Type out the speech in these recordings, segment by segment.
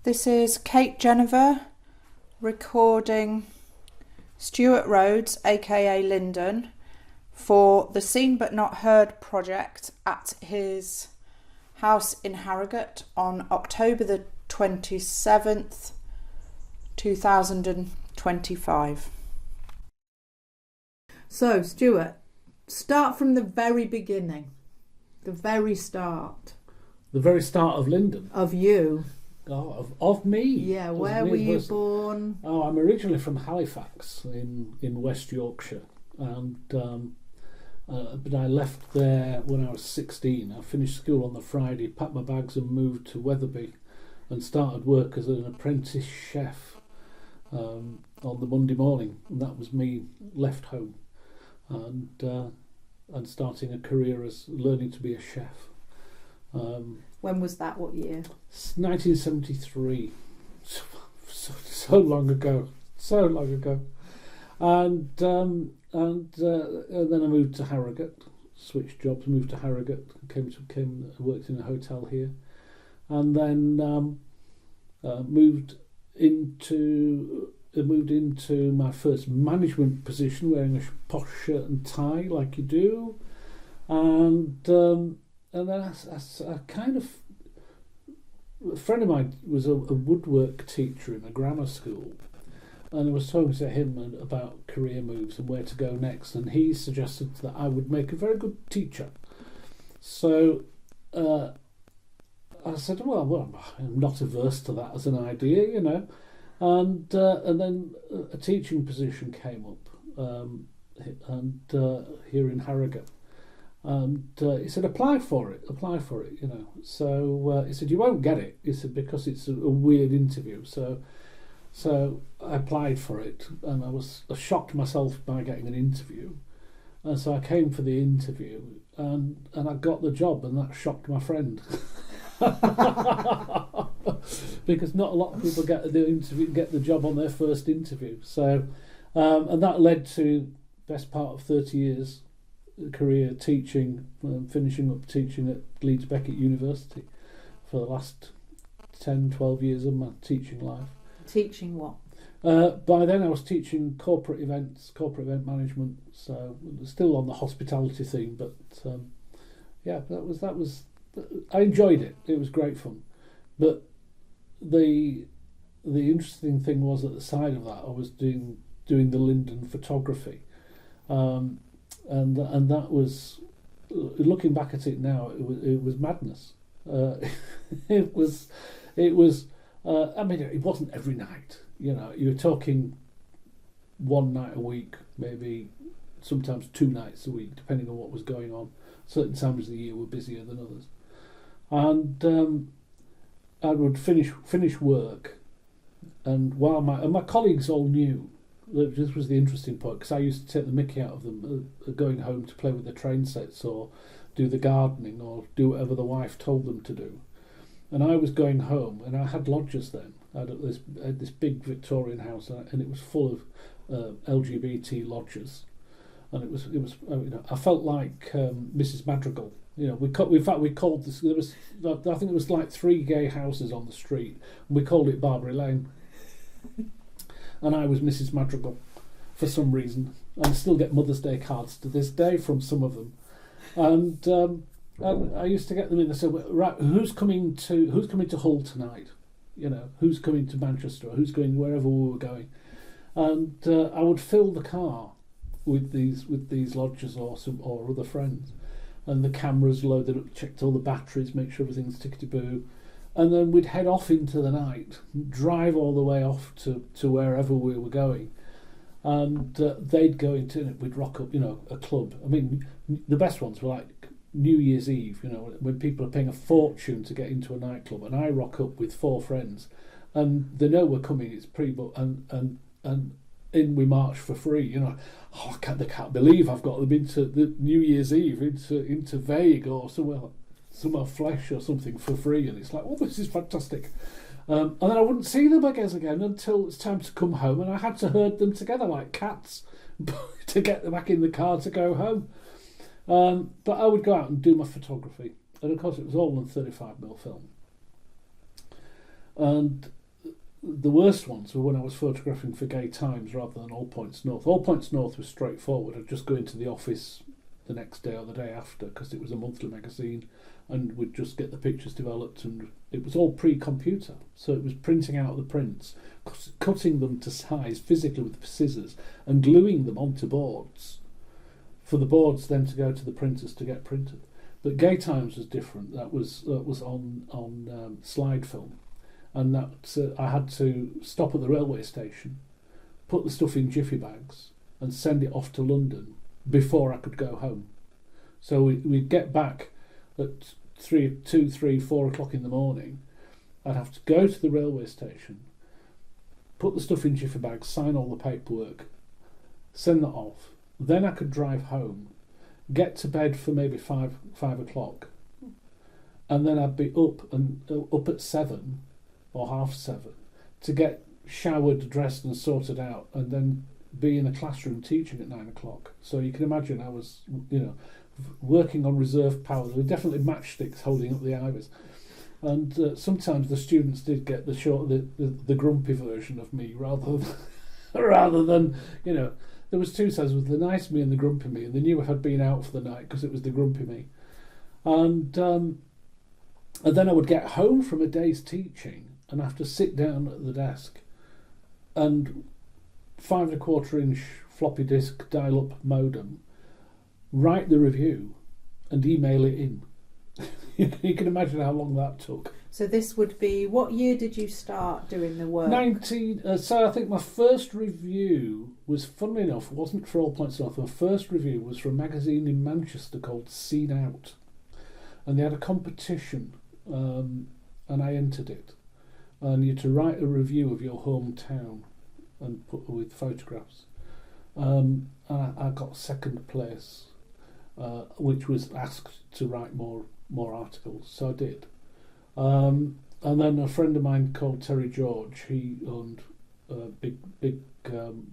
This is Kate Jennifer recording Stuart Rhodes, aka Linden, for the Seen But Not Heard project at his house in Harrogate on October the 27th, 2025. So, Stuart, start from the very beginning, the very start. The very start of Linden? Of you. Oh, of me? Yeah, where were you born? Oh, I'm originally from Halifax in West Yorkshire, and but I left there when I was 16. I finished school on the Friday, packed my bags and moved to Wetherby and started work as an apprentice chef on the Monday morning, and that was me left home and starting a career as learning to be a chef. When was that? What year? 1973. So long ago. And then I moved to Harrogate, switched jobs, moved to Harrogate, worked in a hotel here, and then moved into my first management position, wearing a posh shirt and tie like you do, and then I kind of, a friend of mine was a woodwork teacher in a grammar school, and I was talking to him about career moves and where to go next, and he suggested that I would make a very good teacher. So I said, well, I'm not averse to that as an idea, you know, and then a teaching position came up, here in Harrogate. And he said, apply for it, you know. So he said, you won't get it. He said, because it's a weird interview. So I applied for it, and I shocked myself by getting an interview. And so I came for the interview, and I got the job, and that shocked my friend. Because not a lot of people get the job on their first interview. So and that led to best part of 30 years career teaching, finishing up teaching at Leeds Beckett University for the last 10-12 years of my teaching life. Teaching what? By then I was teaching corporate event management, so still on the hospitality theme, but yeah, that was I enjoyed it. It was great fun. But the interesting thing was, at the side of that I was doing the Linden photography. And that was, looking back at it now, it was madness. It was. I mean, it wasn't every night. You know, you were talking one night a week, maybe sometimes 2 nights a week, depending on what was going on. Certain times of the year were busier than others, and I would finish work, and while my colleagues all knew. This was the interesting point, because I used to take the mickey out of them going home to play with the train sets or do the gardening or do whatever the wife told them to do. And I was going home, and I had lodgers then. I had this big Victorian house, and it was full of LGBT lodgers. And it was you know, I felt like Mrs. Madrigal. You know, we called this. I think it was like 3 gay houses on the street, and we called it Barbary Lane. And I was Mrs. Madrigal for some reason. I still get Mother's Day cards to this day from some of them. And I used to get them in. They said, right, who's coming to Hull tonight? You know, who's coming to Manchester? Or who's going wherever we were going? And I would fill the car with these lodgers or other friends, and the cameras loaded up, checked all the batteries, make sure everything's tickety-boo. And then we'd head off into the night, drive all the way off to wherever we were going. And they'd go into it, we'd rock up, you know, a club. I mean, the best ones were like New Year's Eve, you know, when people are paying a fortune to get into a nightclub. And I rock up with 4 friends, and they know we're coming, it's pre-booked, and in we march for free, you know. Oh, they can't believe I've got them into the New Year's Eve, into Vague or somewhere Flesh or something for free, and it's like, oh, this is fantastic. And then I wouldn't see them again until it's time to come home, and I had to herd them together like cats to get them back in the car to go home. But I would go out and do my photography, and of course it was all on 35mm film. And the worst ones were when I was photographing for Gay Times rather than All Points North. All Points North was straightforward. I'd just go into the office the next day or the day after, because it was a monthly magazine, and we'd just get the pictures developed, and it was all pre-computer. So it was printing out the prints, cutting them to size physically with scissors, and gluing them onto boards, for the boards then to go to the printers to get printed. But Gay Times was different. That was on slide film. And that I had to stop at the railway station, put the stuff in jiffy bags, and send it off to London before I could go home. So we'd get back at 4 o'clock in the morning. I'd have to go to the railway station, put the stuff in jiffy bags, sign all the paperwork, send that off. Then I could drive home, get to bed for maybe 5 o'clock, and then I'd be up at 7 or 7:30 to get showered, dressed and sorted out, and then be in the classroom teaching at 9 o'clock. So you can imagine I was, working on reserve power. There were definitely matchsticks holding up the iris. And sometimes the students did get the grumpy version of me rather than, there was two sides, with the nice me and the grumpy me, and they knew I had been out for the night because it was the grumpy me. And then I would get home from a day's teaching and have to sit down at the desk and 5 1/4 inch floppy disk dial-up modem, write the review and email it in. You can imagine how long that took. So this would be, what year did you start doing the work? So I think my first review was, funnily enough, wasn't for All Points North. My first review was for a magazine in Manchester called Seen Out, and they had a competition, and I entered it. And you had to write a review of your hometown and put with photographs. And I got second place, which was asked to write more articles, so I did. And then a friend of mine called Terry George, he owned a big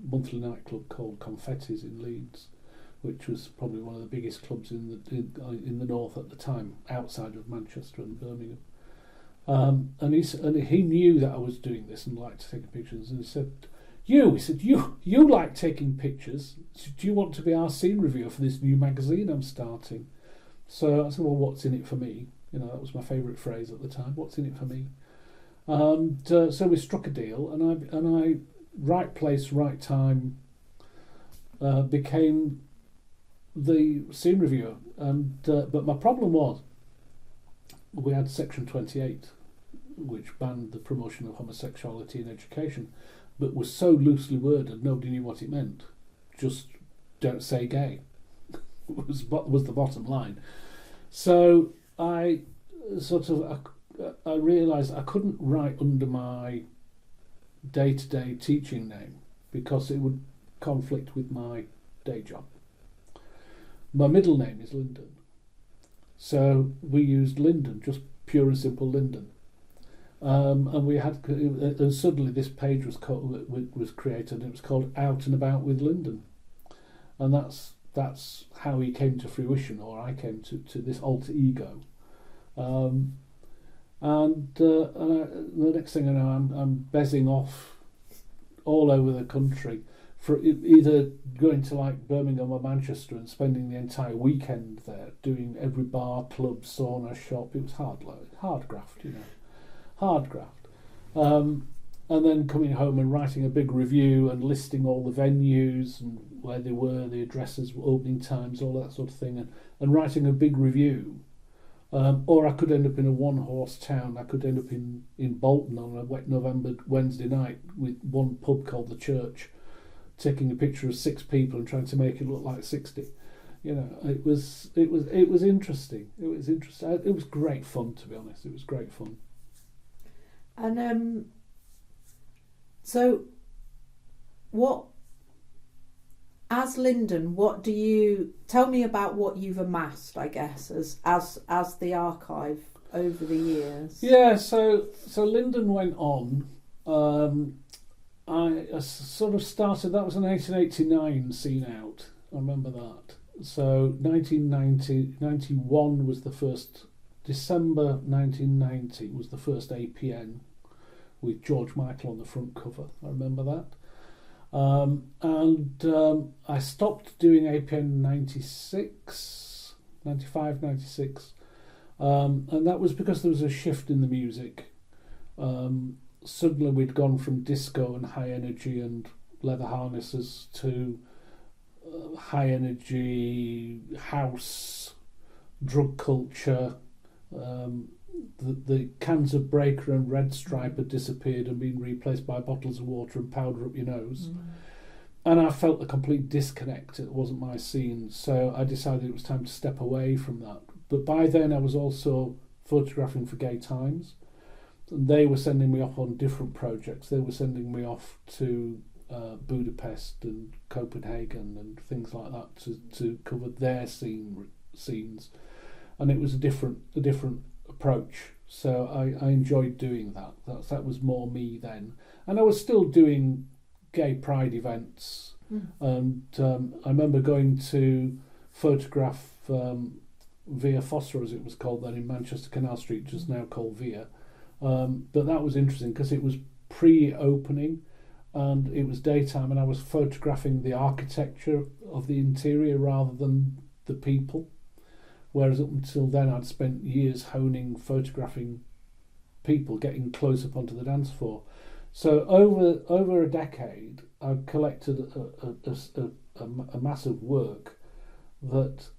monthly nightclub called Confetti's in Leeds, which was probably one of the biggest clubs in the north at the time, outside of Manchester and Birmingham. And he knew that I was doing this and liked taking pictures, and he said, you like taking pictures. Do you want to be our scene reviewer for this new magazine I'm starting? So I said, well, what's in it for me? That was my favourite phrase at the time. What's in it for me? And so we struck a deal, and I right place, right time, became the scene reviewer. And but my problem was, we had Section 28, which banned the promotion of homosexuality in education, but was so loosely worded nobody knew what it meant. Just don't say gay was the bottom line. So I realised I couldn't write under my day-to-day teaching name because it would conflict with my day job. My middle name is Linden, so we used Linden, just pure and simple Linden. And we had, and suddenly this page was created, and it was called Out and About with Linden, and that's how he came to fruition, or I came to this alter ego. The next thing I know, I'm bezzing off all over the country, for either going to like Birmingham or Manchester and spending the entire weekend there, doing every bar, club, sauna, shop. It was hard graft, hard graft. And then coming home and writing a big review and listing all the venues and where they were, the addresses, opening times, all that sort of thing, and writing a big review. Or I could end up in a one-horse town. I could end up in Bolton on a wet November Wednesday night with one pub called The Church, taking a picture of 6 people and trying to make it look like 60. It was interesting. It was interesting. It was great fun, to be honest. It was great fun. And so, what, as Linden, what do you tell me about what you've amassed? I guess as the archive over the years. Yeah. So Linden went on. I sort of started. That was in 1989. Seen Out. I remember that. So 1991 was the first. December 1990 was the first APN, with George Michael on the front cover. I remember that. And I stopped doing APN 96, 95, 96. And that was because there was a shift in the music. Suddenly we'd gone from disco and high energy and leather harnesses to high energy house, drug culture. The cans of Breaker and Red Stripe had disappeared and been replaced by bottles of water and powder up your nose. And I felt a complete disconnect. It wasn't my scene, so I decided it was time to step away from that. But by then I was also photographing for Gay Times, and they were sending me off on different projects. They were sending me off to Budapest and Copenhagen and things like that to cover their scenes, and it was a different approach. So I enjoyed doing that. That was more me then, and I was still doing gay pride events. And I remember going to photograph Via Fossa, as it was called then, in Manchester Canal Street, just now called Via. But that was interesting because it was pre-opening and it was daytime, and I was photographing the architecture of the interior rather than the people. Whereas up until then I'd spent years honing, photographing people, getting close up onto the dance floor. So over a decade, I've collected a massive work that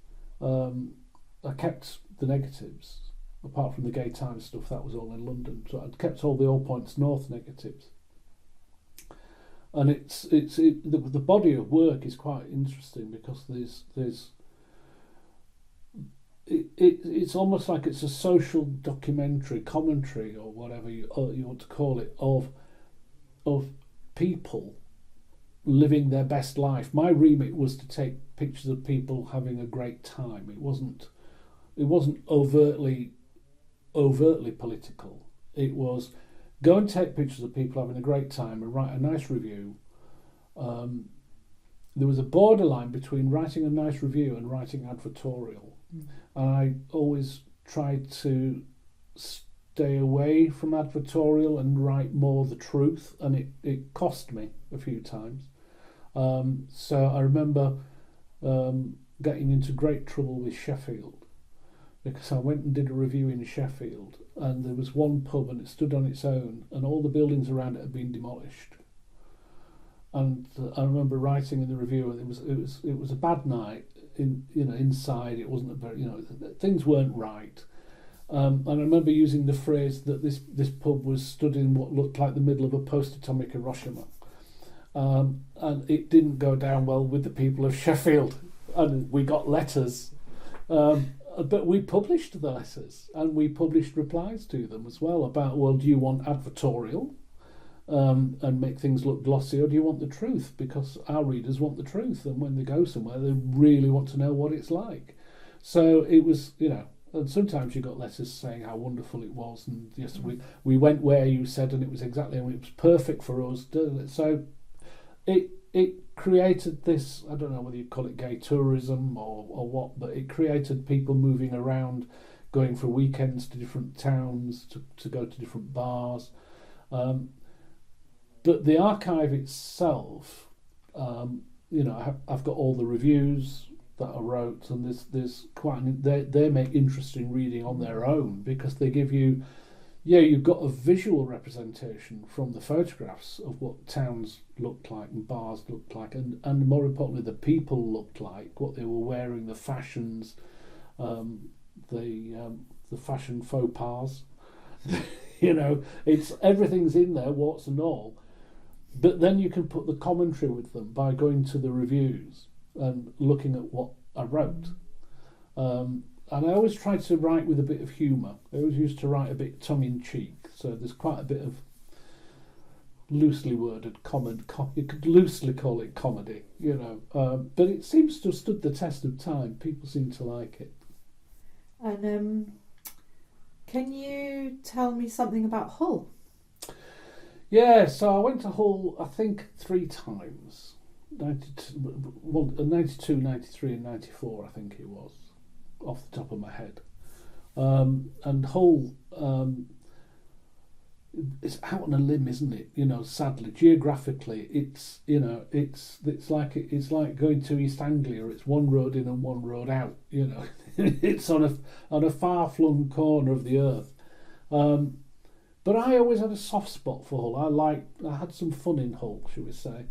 I kept the negatives, apart from the Gay Times stuff. That was all in London. So I'd kept all the All Points North negatives, and the body of work is quite interesting because it's almost like it's a social documentary, commentary, or whatever you want to call it, of people living their best life. My remit was to take pictures of people having a great time. It wasn't overtly political. It was go and take pictures of people having a great time and write a nice review. There was a borderline between writing a nice review and writing advertorial. And I always tried to stay away from advertorial and write more the truth, and it cost me a few times. So I remember getting into great trouble with Sheffield because I went and did a review in Sheffield, and there was one pub and it stood on its own and all the buildings around it had been demolished. And I remember writing in the review, and it was a bad night. Inside it wasn't a very, things weren't right. And I remember using the phrase that this pub was stood in what looked like the middle of a post-atomic Hiroshima. And it didn't go down well with the people of Sheffield. And we got letters. But we published the letters, and we published replies to them as well about, well, do you want advertorial and make things look glossy, or do you want the truth? Because our readers want the truth, and when they go somewhere, they really want to know what it's like. So it was, and sometimes you got letters saying how wonderful it was, and yes, we went where you said, and it was exactly, and it was perfect for us. So it created this, I don't know whether you call it gay tourism or what, but it created people moving around, going for weekends to different towns, to go to different bars. But the archive itself, I've got all the reviews that I wrote, and there's quite they make interesting reading on their own because they give you, you've got a visual representation from the photographs of what towns looked like and bars looked like, and more importantly, the people looked like, what they were wearing, the fashions, the fashion faux pas. It's everything's in there, warts and all. But then you can put the commentary with them by going to the reviews and looking at what I wrote. And I always tried to write with a bit of humour. I always used to write a bit tongue-in-cheek. So there's quite a bit of loosely worded comment. You could loosely call it comedy, But it seems to have stood the test of time. People seem to like it. And can you tell me something about Hull? Yeah, so I went to Hull, I think 3 times. 92, 93 and 94, I think it was, off the top of my head. And Hull it's out on a limb, isn't it? Sadly, geographically, it's like going to East Anglia. It's one road in and one road out. It's on a far flung corner of the earth. But I always had a soft spot for Hull. I had some fun in Hull, shall we say?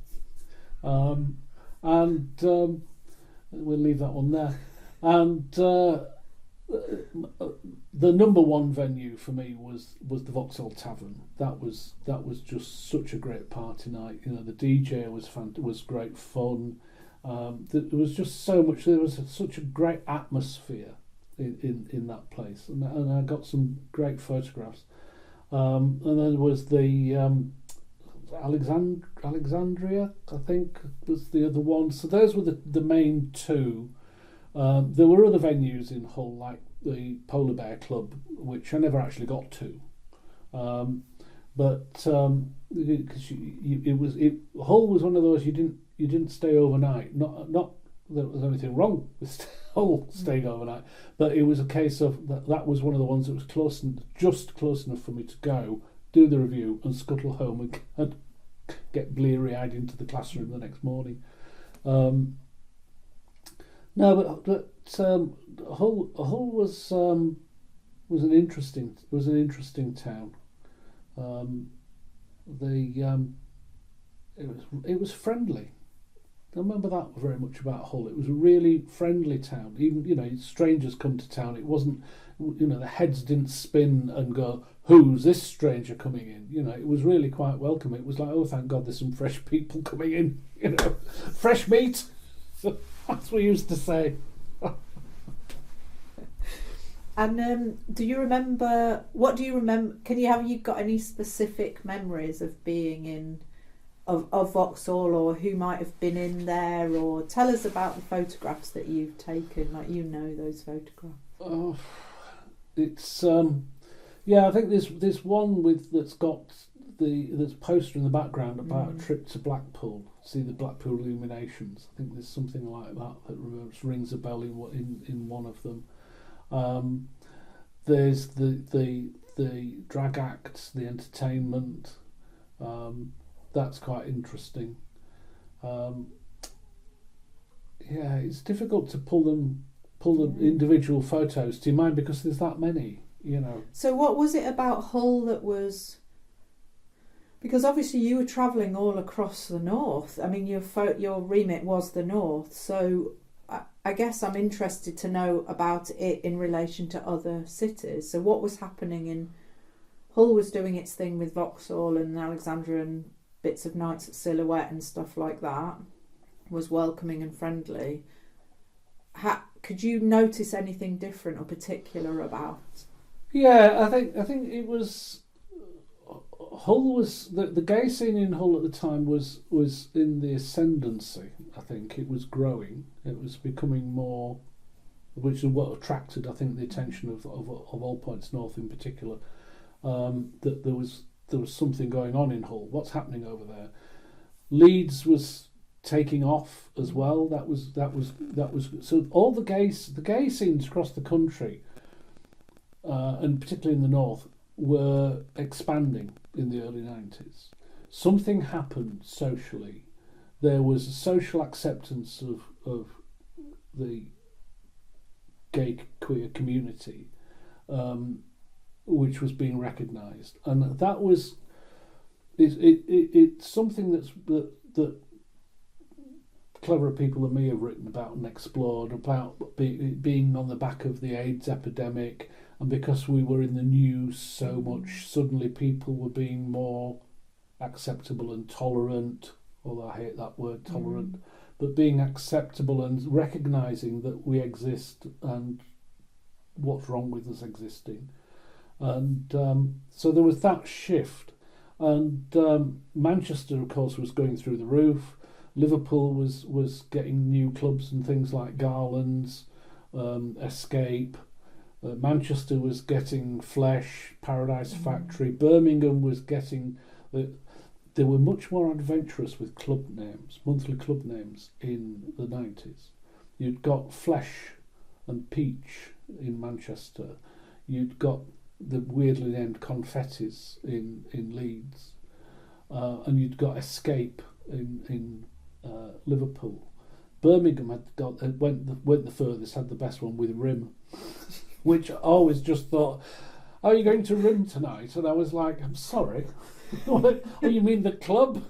And we'll leave that one there. And the number one venue for me was the Vauxhall Tavern. That was just such a great party night. The DJ was great fun. There was just so much. There was such a great atmosphere in that place, and I got some great photographs. And then there was the Alexandria, I think, was the other one. So those were the main two. There were other venues in Hull, like the Polar Bear Club, which I never actually got to. But because Hull was one of those you didn't stay overnight. Not that there was anything wrong with Hull staying overnight, but it was a case of that was one of the ones that was just close enough for me to go, do the review, and scuttle home and get bleary-eyed into the classroom the next morning. No, but Hull was an interesting town. It was friendly. I remember that very much about Hull. It was a really friendly town. Even strangers come to town. It wasn't the heads didn't spin and go, "Who's this stranger coming in?" It was really quite welcome. It was like, "Oh, thank God, there's some fresh people coming in." Fresh meat. That's what we used to say. And do you remember? What do you remember? Have you got any specific memories of being of Vauxhall, or who might have been in there, or tell us about the photographs that you've taken? Like those photographs. Oh, it's I think there's one that's got there's a poster in the background about a trip to Blackpool. See the Blackpool illuminations. I think there's something like that rings a bell in one of them. There's the drag acts, the entertainment. That's quite interesting. It's difficult to pull the individual photos to your mind because there's that many. So what was it about Hull that was? Because obviously you were travelling all across the north. I mean, your remit was the north. So I guess I'm interested to know about it in relation to other cities. So what was happening in Hull? Was doing its thing with Vauxhall and Alexandria and bits of Nights at Silhouette and stuff like that. Was welcoming and friendly. Could you notice anything different or particular about? Yeah, I think it was. Hull was the gay scene in Hull at the time was in the ascendancy. I think it was growing. It was becoming more, which is what attracted, I think, the attention of All Points North in particular. That there was something going on in Hull. What's happening over there? Leeds was taking off as well. That was so all the gay scenes across the country, and particularly in the north, were expanding in the early 90s. Something happened socially. There was a social acceptance of the gay queer community, which was being recognised, and that was it's something that cleverer people than me have written about and explored about being on the back of the AIDS epidemic. And because we were in the news so much, suddenly people were being more acceptable and tolerant, although I hate that word, tolerant, but being acceptable and recognising that we exist and what's wrong with us existing. And so there was that shift. And Manchester, of course, was going through the roof. Liverpool was getting new clubs and things like Garland's, Escape. Manchester was getting Flesh, Paradise Factory. Birmingham was getting... They were much more adventurous with club names, monthly club names in the 90s. You'd got Flesh and Peach in Manchester. You'd got the weirdly named confettis in Leeds, and you'd got Escape in Liverpool. Birmingham went the furthest, had the best one with Rim, which I always just thought, are you going to Rim tonight? And I was like, I'm sorry. Oh, you mean the club?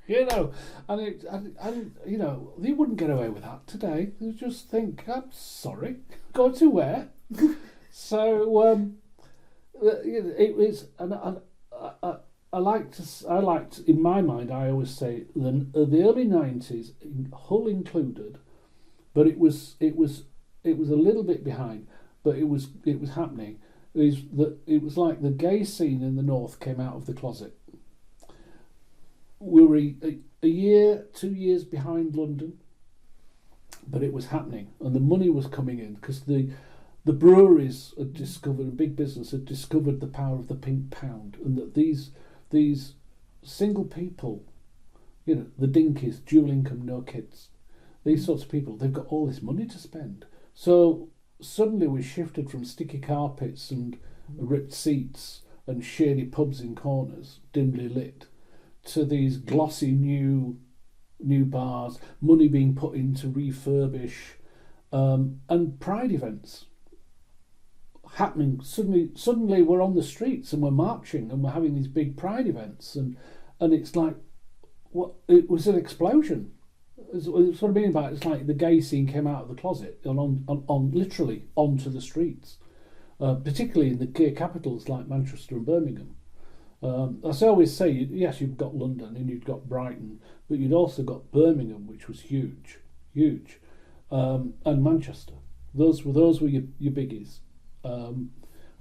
You know, and you know, they wouldn't get away with that today. They just think, I'm sorry, go to where? So it was, and I liked in my mind. I always say the early '90s, Hull included, but it was a little bit behind, but it was happening. It was like the gay scene in the north came out of the closet. We were a year, 2 years behind London, but it was happening, and the money was coming in because the breweries had discovered, a big business had discovered the power of the pink pound, and that these single people, you know, the dinkies, dual income, no kids, these sorts of people, they've got all this money to spend. So suddenly we shifted from sticky carpets and ripped seats and shady pubs in corners, dimly lit, to these glossy new bars, money being put in to refurbish, and pride events happening. Suddenly we're on the streets and we're marching and we're having these big pride events, and it's like, what, it was an explosion. It's what I mean by it. It's like the gay scene came out of the closet and on literally onto the streets, particularly in the gay capitals like Manchester and Birmingham. As I always say, yes, you've got London and you've got Brighton, but you'd also got Birmingham, which was huge, and Manchester. Those were your biggies. I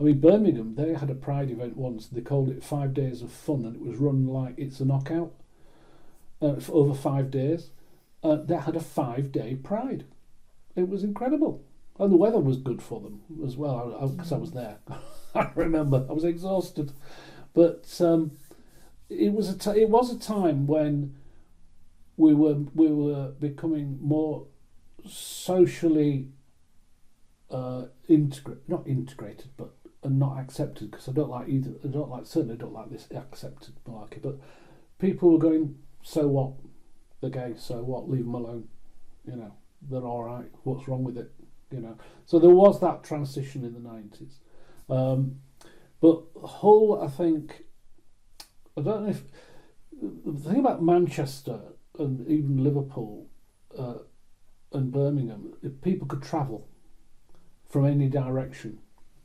mean, Birmingham, they had a pride event once. They called it 5 Days of Fun, and it was run like it's a knockout for over 5 days. They had a 5-day pride. It was incredible, and the weather was good for them as well. Because I was there, I remember I was exhausted. But it was a time when we were becoming more socially not integrated, but not accepted. Because I don't like either. Certainly don't like this accepted malarkey. But people were going, so what? They're gay. So what? Leave them alone. You know, they're all right. What's wrong with it? You know. So there was that transition in the 90s. But Hull, I think, I don't know if the thing about Manchester and even Liverpool and Birmingham, if people could travel from any direction,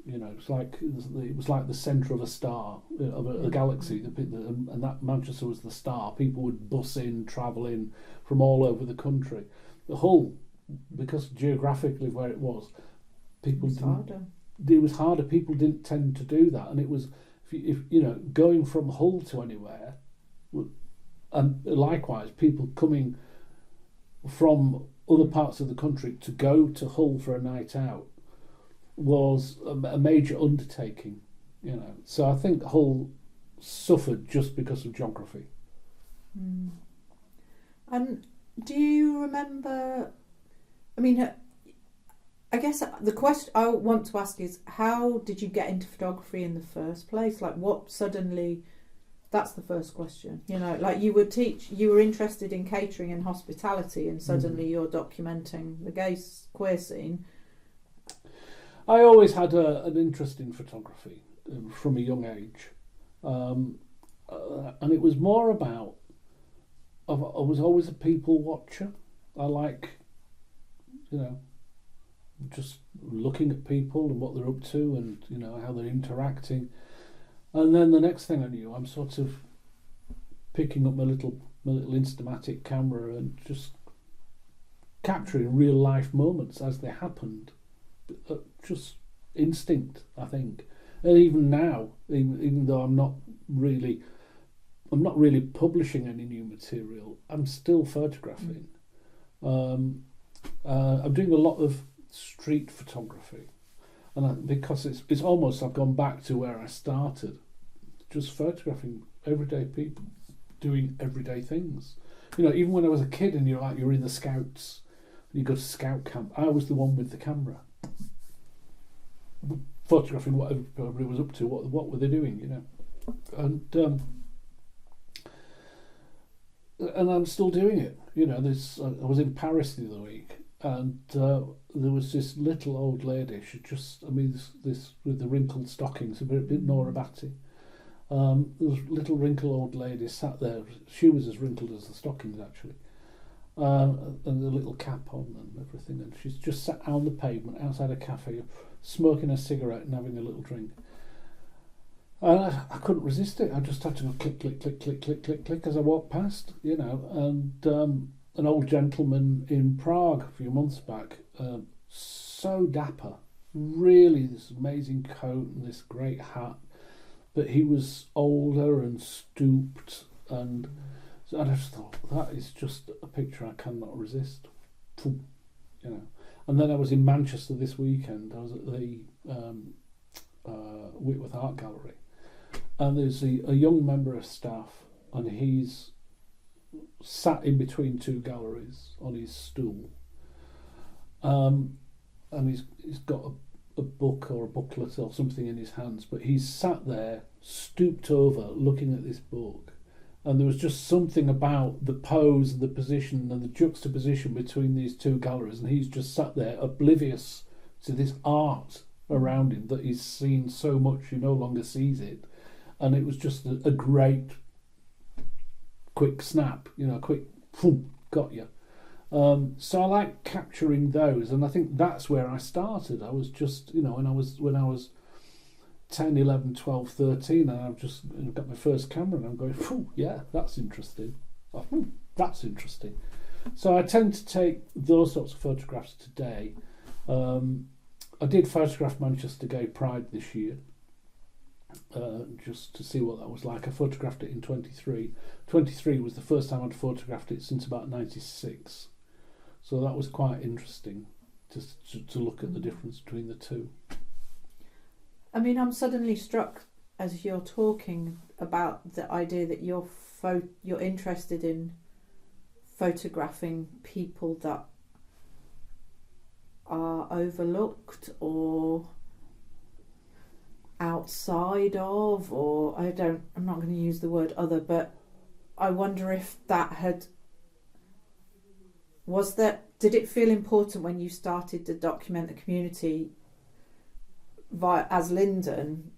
you know, it was like the centre of a star, of a galaxy, and that Manchester was the star. People would bus in, travel in from all over the country. The Hull, because geographically where it was, people didn't. It was harder. People didn't tend to do that, and it was if you know, going from Hull to anywhere, and likewise people coming from other parts of the country to go to Hull for a night out was a major undertaking, you know. So I think Hull suffered just because of geography. And do you remember? I mean, I guess the question I want to ask is, how did you get into photography in the first place? Like, what suddenly? That's the first question. You know, like you were interested in catering and hospitality, and suddenly you're documenting the gay queer scene. I always had an interest in photography from a young age, and it was more about. I was always a people watcher. I like, you know, just looking at people and what they're up to, and you know how they're interacting. And then the next thing I knew, I'm sort of picking up my little Instamatic camera and just capturing real life moments as they happened. Just instinct, I think. And even now, even though I'm not really publishing any new material, I'm still photographing. I'm doing a lot of street photography, and because it's almost, I've gone back to where I started, just photographing everyday people doing everyday things. You know, even when I was a kid and you're in the Scouts, you go to scout camp, I was the one with the camera. photographing what everybody was up to, what were they doing, you know, and I'm still doing it. You know, I was in Paris the other week, and there was this little old lady. She just, I mean, this with the wrinkled stockings, a bit Nora Batty. There was a little wrinkled old lady sat there. She was as wrinkled as the stockings, actually, and the little cap on and everything. And she's just sat on the pavement outside a cafe, smoking a cigarette and having a little drink. And I couldn't resist it. I just had to go click, click, click, click, click, click, click as I walked past, you know. And an old gentleman in Prague a few months back, so dapper, really this amazing coat and this great hat, but he was older and stooped, and I just thought, that is just a picture I cannot resist, you know. And then I was in Manchester this weekend. I was at the Whitworth Art Gallery, and there's a young member of staff, and he's sat in between two galleries on his stool, and he's got a book or a booklet or something in his hands, but he's sat there stooped over looking at this book, and there was just something about the pose and the position and the juxtaposition between these two galleries, and he's just sat there oblivious to this art around him that he's seen so much he no longer sees it. And it was just a great quick snap, you know, quick boom, got you. So I like capturing those, and I think that's where I started. I was just, you know, when I was 10, 11, 12, 13, and I've just got my first camera, and I'm going, yeah, that's interesting. That's interesting. So I tend to take those sorts of photographs today. I did photograph Manchester Gay Pride this year, just to see what that was like. I photographed it in 23. 23 was the first time I'd photographed it since about 96. So that was quite interesting to look at the difference between the two. I mean, I'm suddenly struck as you're talking about the idea that you're interested in photographing people that are overlooked or outside of, or I'm not going to use the word other, but I wonder if did it feel important when you started to document the community as Linden?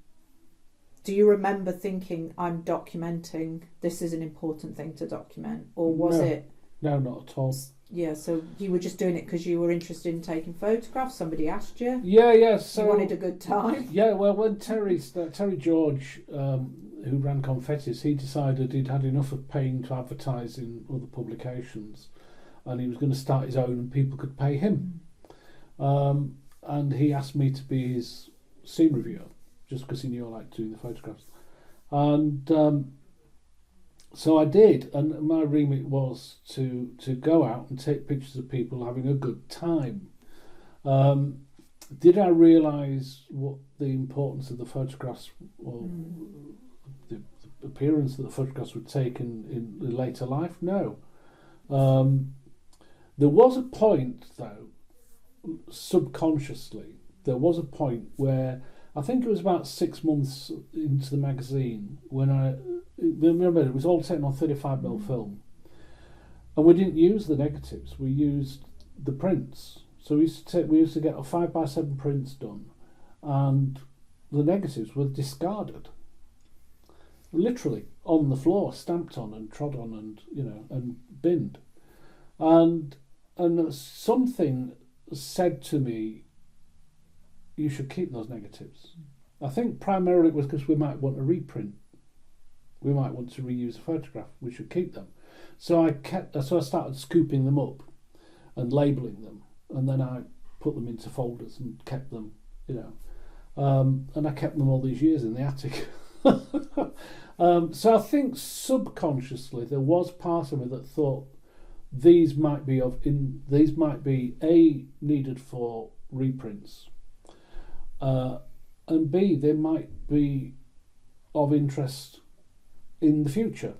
Do you remember thinking, I'm documenting, this is an important thing to document, or was it? No, not at all. Yeah, so you were just doing it because you were interested in taking photographs? Somebody asked you? Yeah. So you wanted a good time? Yeah, well, when Terry George, who ran Confettis, he decided he'd had enough of paying to advertise in other publications, and he was going to start his own, and people could pay him. And he asked me to be his scene reviewer, just because he knew I liked doing the photographs. And so I did, and my remit was to go out and take pictures of people having a good time. Did I realise what the importance of the photographs, or the appearance that the photographs would take in later life? No. There was a point, though, subconsciously, there was a point where I think it was about 6 months into the magazine when remember, it was all taken on 35mm film, and we didn't use the negatives, we used the prints. So we used to get a 5x7 prints done, and the negatives were discarded, literally on the floor, stamped on and trod on, and and binned. And something said to me, you should keep those negatives. I think primarily it was because we might want a reprint. We might want to reuse a photograph. We should keep them. So I started scooping them up and labelling them, and then I put them into folders and kept them, and I kept them all these years in the attic. So I think subconsciously there was part of me that thought these might be needed for reprints, and B, they might be of interest in the future.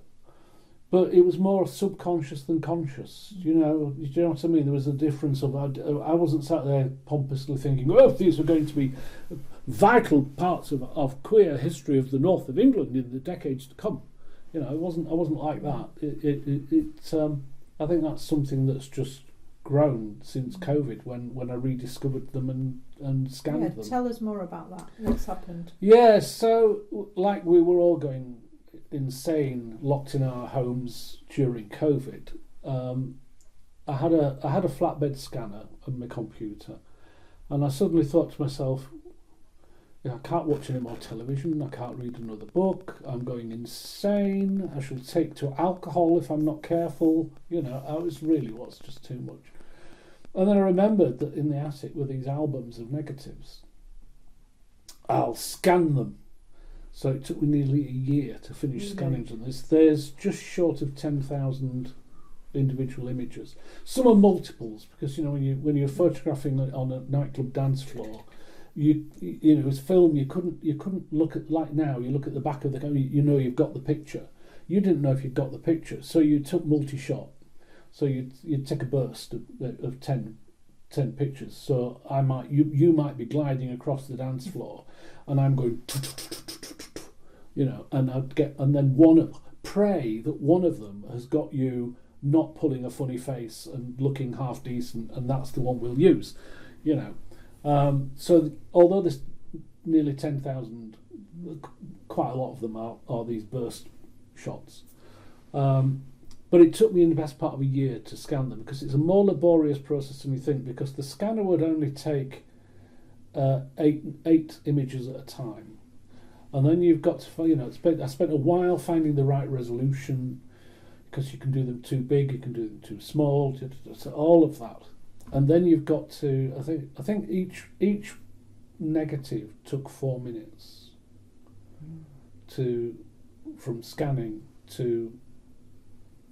but it was more subconscious than conscious. You know what I mean? There was a difference of I wasn't sat there pompously thinking, oh, these were going to be vital parts of queer history of the north of England in the decades to come. You know, I wasn't like that. I think that's something that's just grown since COVID when I rediscovered them and scanned them. Tell us more about that. What's happened? Yeah, so like we were all going insane, locked in our homes during COVID. I had a flatbed scanner on my computer, and I suddenly thought to myself, I can't watch any more television, I can't read another book, I'm going insane, I shall take to alcohol if I'm not careful. I was just too much. And then I remembered that in the attic were these albums of negatives. I'll scan them. So it took me nearly a year to finish scanning them. There's just short of 10,000 individual images. Some are multiples, because when you're photographing on a nightclub dance floor, as film you couldn't look at, like now you look at the back of the camera, you've got the picture. You didn't know if you'd got the picture, so you took multi-shot. So you'd take a burst of 10 pictures. So you might be gliding across the dance floor, and I'm going, and then pray that one of them has got you not pulling a funny face and looking half decent, and that's the one we'll use. So although there's nearly 10,000, quite a lot of them are these burst shots. But it took me in the best part of a year to scan them, because it's a more laborious process than you think, because the scanner would only take eight images at a time. And then you've got to, I spent a while finding the right resolution, because you can do them too big, you can do them too small, all of that. And then you've got to, I think each negative took 4 minutes from scanning to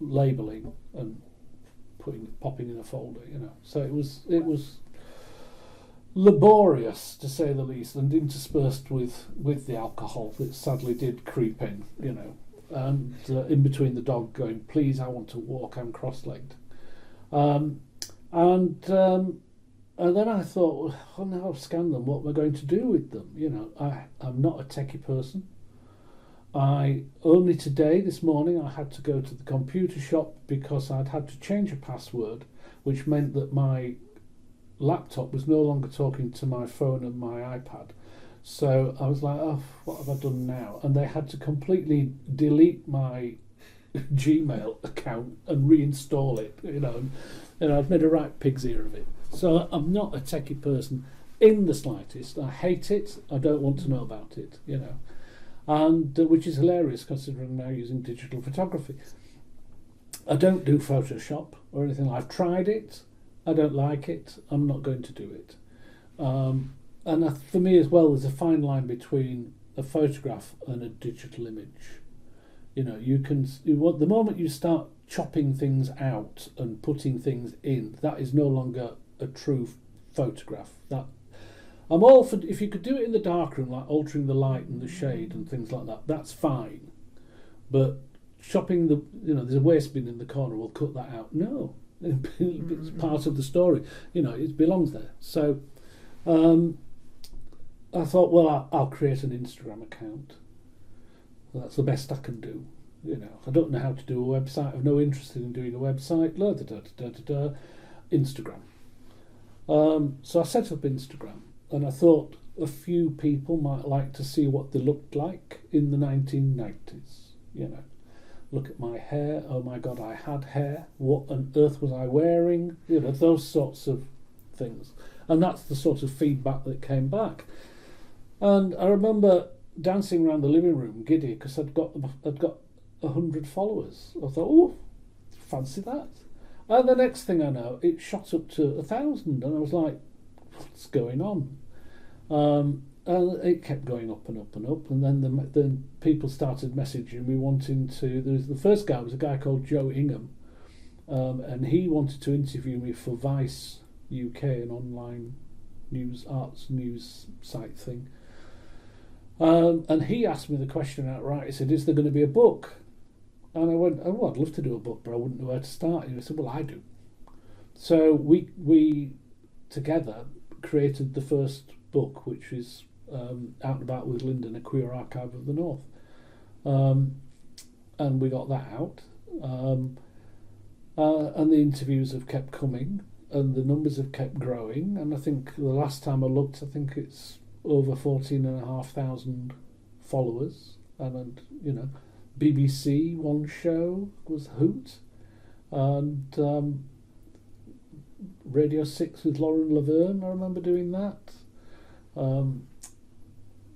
labelling and popping in a folder. So it was laborious, to say the least, and interspersed with the alcohol that sadly did creep in. And in between the dog going, please, I want to walk, I'm cross-legged. And then I thought, well, now I've scanned them, what am I going to do with them? I'm not a techie person. I only today, this morning, I had to go to the computer shop because I'd had to change a password, which meant that my laptop was no longer talking to my phone and my iPad. So I was like, oh, what have I done now? And they had to completely delete my Gmail account and reinstall it, and I've made a right pig's ear of it. So I'm not a techie person in the slightest. I hate it. I don't want to know about it, and which is hilarious considering I'm now using digital photography. I don't do Photoshop or anything. I've tried it. I don't like it. I'm not going to do it. And for me as well, there's a fine line between a photograph and a digital image. The moment you start chopping things out and putting things in, that is no longer a true photograph. That I'm all for, if you could do it in the darkroom, like altering the light and the shade and things like that, that's fine. But chopping there's a waste bin in the corner, we'll cut that out. No, it's part of the story. It belongs there. So I thought, well, I'll create an Instagram account. Well, that's the best I can do. I don't know how to do a website. I've no interest in doing a website. Instagram. So I set up Instagram, and I thought a few people might like to see what they looked like in the 1990s. Look at my hair. Oh my God, I had hair. What on earth was I wearing? Those sorts of things. And that's the sort of feedback that came back. And I remember dancing around the living room, giddy, because I'd got 100 followers. I thought, oh, fancy that. And the next thing I know, it shot up to 1,000, and I was like, what's going on? And it kept going up and up and up, and then people started messaging me wanting to. The first guy was a guy called Joe Ingham, and he wanted to interview me for Vice UK, an online arts news site thing. And he asked me the question outright. He said, is there going to be a book? And I went, oh, I'd love to do a book, but I wouldn't know where to start. And he said, well, I do. So we together created the first book, which is Out and About with Linden, A Queer Archive of the North. And we got that out. And the interviews have kept coming, and the numbers have kept growing. And I think the last time I looked, I think it's over 14,500 followers. And you know, BBC one show was Hoot, and Radio 6 with Lauren Laverne, I remember doing that.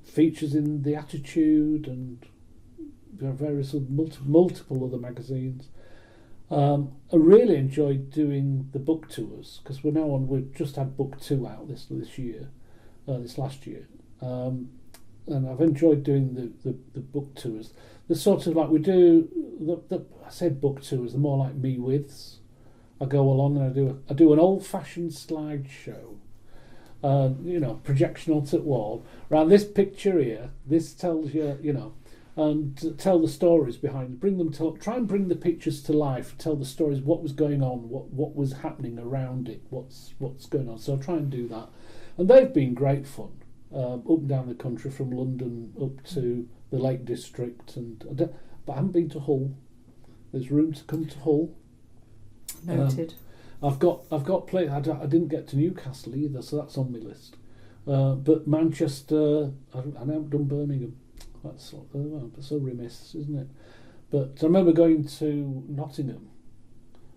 Features in The Attitude and various multiple other magazines. I really enjoyed doing the book tours, because we've just had book 2 out this last year. And I've enjoyed doing the book tours. The sort of like we do, I say book tours, they're more like me withs. I go along and I do an old-fashioned slideshow, you know, projection onto the wall. Around this picture here, this tells you, you know, and tell the stories behind. Try and bring the pictures to life. Tell the stories, what was going on, what was happening around it, what's going on. So I try and do that, and they've been great fun. Up and down the country, from London up to the Lake District, but I haven't been to Hull. There's room to come to Hull. Noted. I've got play. I didn't get to Newcastle either, so that's on my list. But Manchester, I haven't done Birmingham. That's so remiss, isn't it? But I remember going to Nottingham,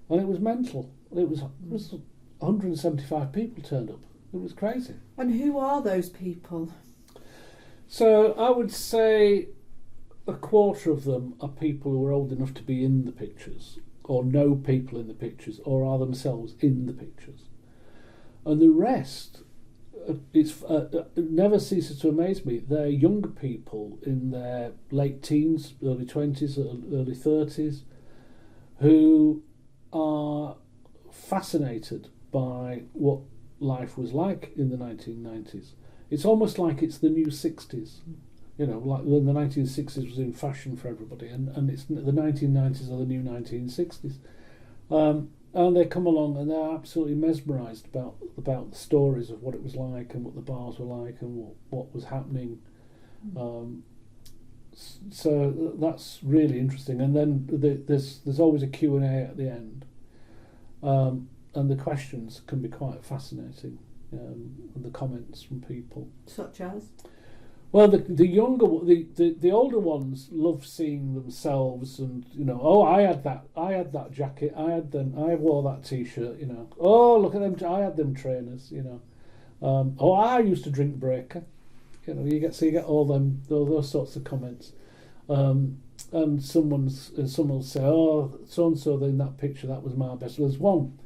and it was mental. It was 175 people turned up. It was crazy. And who are those people? So I would say a quarter of them are people who are old enough to be in the pictures, or know people in the pictures, or are themselves in the pictures. And the rest, it never ceases to amaze me. They're younger people in their late teens, early 20s, early 30s, who are fascinated by what life was like in the 1990s. It's almost like it's the new 60s. You know, like when the 1960s was in fashion for everybody, and it's the 1990s are the new 1960s. And they come along and they're absolutely mesmerised about the stories of what it was like and what the bars were like and what was happening. So that's really interesting. And then there's always a Q&A at the end, and the questions can be quite fascinating, and the comments from people. Such as? Well, the older ones love seeing themselves, and you know, oh, I had that jacket, I wore that T-shirt, you know. Oh, look at them, I had them trainers, you know. Oh, I used to drink Breaker, you know. You get all those sorts of comments, and someone will say, oh, so and so in that picture, that was my best. There's one.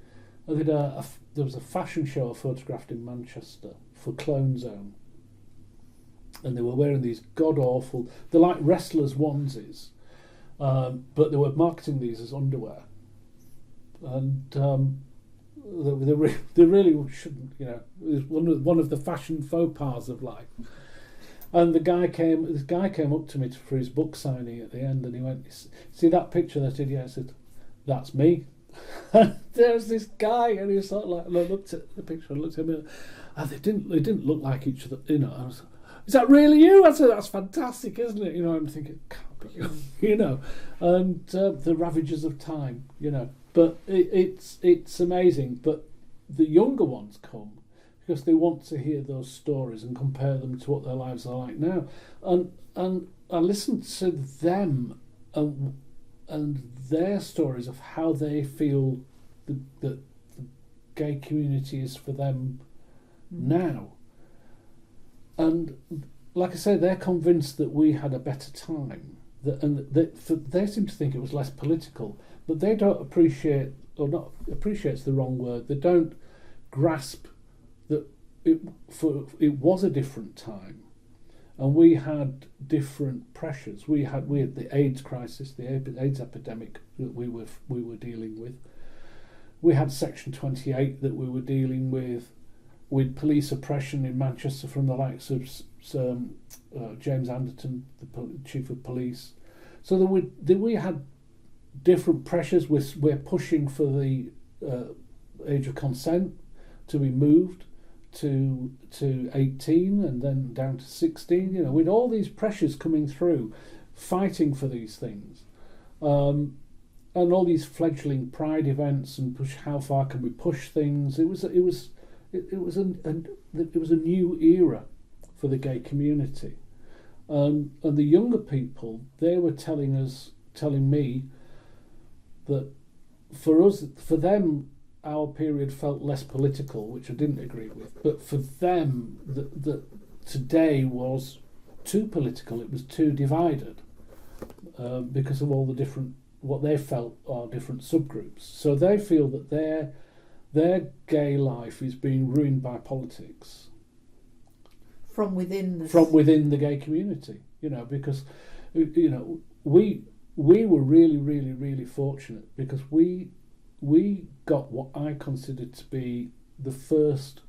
There was a fashion show I photographed in Manchester for Clone Zone. And they were wearing these god-awful, they're like wrestlers' onesies, but they were marketing these as underwear. And they really shouldn't, you know. It was one of the fashion faux pas of life. And this guy came up to me for his book signing at the end, and he went, see that picture that I did? Yeah, I said, that's me. There's this guy, and he sort of like, I looked at the picture and looked at me, and they didn't look like each other, you know. I was, is that really you? I said, that's fantastic, isn't it? You know, I'm thinking, you know, and the ravages of time, you know. But it's amazing. But the younger ones come because they want to hear those stories and compare them to what their lives are like now. And I listen to them and their stories of how they feel the gay community is for them now. And like I say, they're convinced that we had a better time. They seem to think it was less political, but they don't appreciate, or not appreciate's the wrong word, they don't grasp that it was a different time, and we had different pressures. We had the AIDS crisis, the AIDS epidemic that we were dealing with. We had Section 28 that we were dealing with police oppression in Manchester from the likes of James Anderton, the chief of police. So we had different pressures. We're pushing for the age of consent to be moved to 18 and then down to 16. You know, with all these pressures coming through, fighting for these things, and all these fledgling pride events and how far can we push things. It was a new era for the gay community, and the younger people, they were telling me that for them, our period felt less political, which I didn't agree with. But for them, that today was too political. It was too divided because of all the different, what they felt are different subgroups. So they feel that their gay life is being ruined by politics from within the gay community. You know, because we were really, really, really fortunate because we got what I considered to be the first,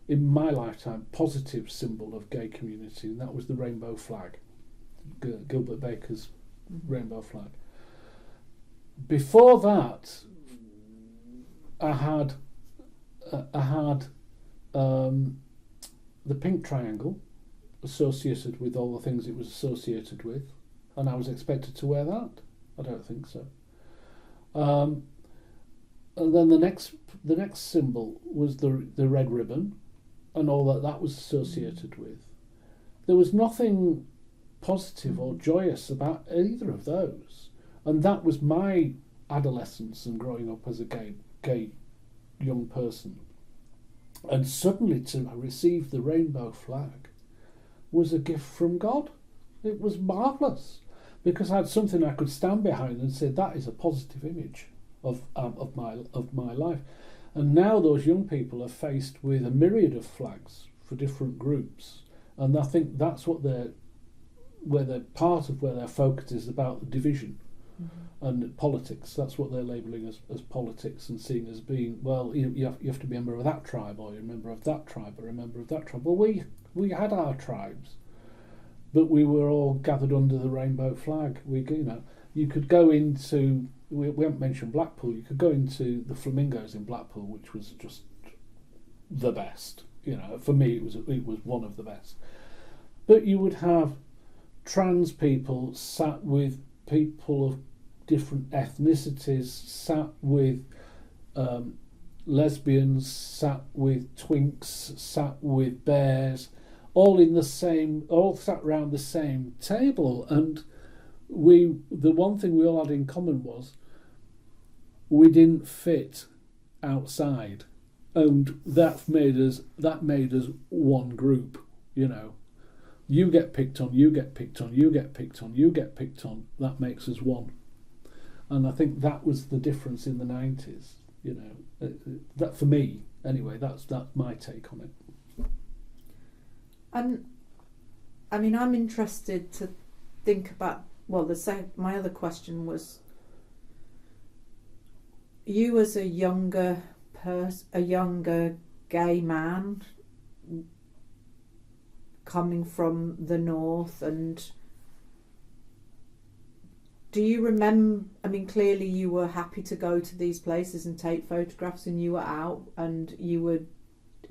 in my lifetime, positive symbol of gay community, and that was the rainbow flag, Gilbert Baker's rainbow flag. Before that, I had the pink triangle associated with all the things it was associated with, and I was expected to wear that. I don't think so. And then the next symbol was the red ribbon, and all that was associated with. There was nothing positive or joyous about either of those, and that was my adolescence and growing up as a gay young person. And suddenly to receive the rainbow flag was a gift from God. It was marvellous because I had something I could stand behind and say that is a positive image of my life. And now those young people are faced with a myriad of flags for different groups, and I think that's what part of where their focus is about division and politics. That's what they're labelling as politics and seeing as being, well, you have to be a member of that tribe, or you're a member of that tribe, or a member of that tribe. Well, we had our tribes, but we were all gathered under the rainbow flag. You could go into, we haven't mentioned Blackpool, you could go into the Flamingos in Blackpool, which was just the best. You know, for me it was one of the best. But you would have trans people sat with people of different ethnicities, sat with lesbians, sat with twinks, sat with bears, all sat around the same table. And the one thing we all had in common was we didn't fit outside, and that made us one group. You know, you get picked on, you get picked on, you get picked on, you get picked on. That makes us one. And I think that was the difference in the 90s. You know, that for me anyway. That's my take on it. And I mean, I'm interested to think about. Well, my other question was, you as a younger gay man coming from the north, and do you remember, I mean, clearly you were happy to go to these places and take photographs, and you were out and you were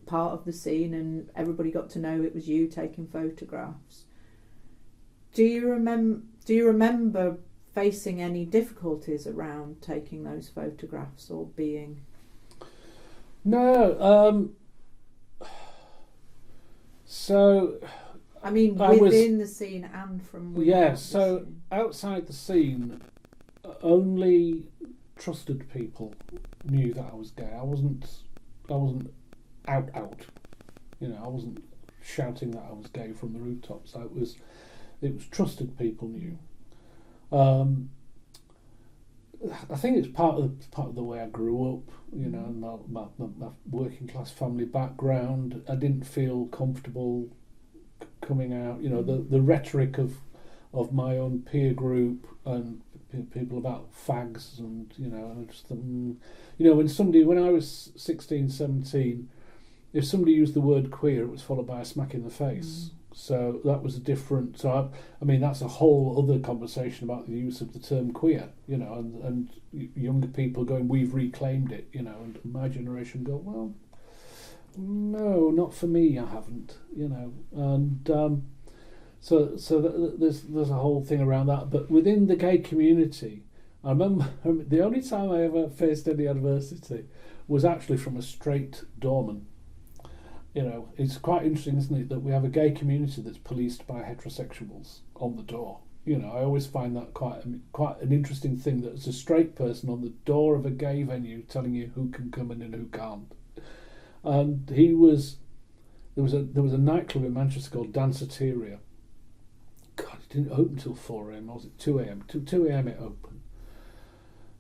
part of the scene and everybody got to know it was you taking photographs. Do you remember facing any difficulties around taking those photographs or being? No. So, I mean, within the scene and from within. Yeah. So outside the scene, only trusted people knew that I was gay. I wasn't out. You know, I wasn't shouting that I was gay from the rooftops. It was trusted people knew. I think it's part of the way I grew up, you know, and my working class family background. I didn't feel comfortable coming out. You know, the rhetoric of my own peer group and people about fags, and you know, I just you know, when I was 16, 17, if somebody used the word queer, it was followed by a smack in the face. So that was a different. So I mean, that's a whole other conversation about the use of the term queer, you know, and younger people going, we've reclaimed it, you know, and my generation go, well, no, not for me, I haven't, you know, and there's a whole thing around that. But within the gay community, I remember the only time I ever faced any adversity was actually from a straight doorman. You know, it's quite interesting, isn't it, that we have a gay community that's policed by heterosexuals on the door. You know, I always find that quite an interesting thing, that it's a straight person on the door of a gay venue telling you who can come in and who can't. And there was a nightclub in Manchester called Danceteria. God, it didn't open till 4 a.m. or was it 2 a.m? 2 a.m. it opened.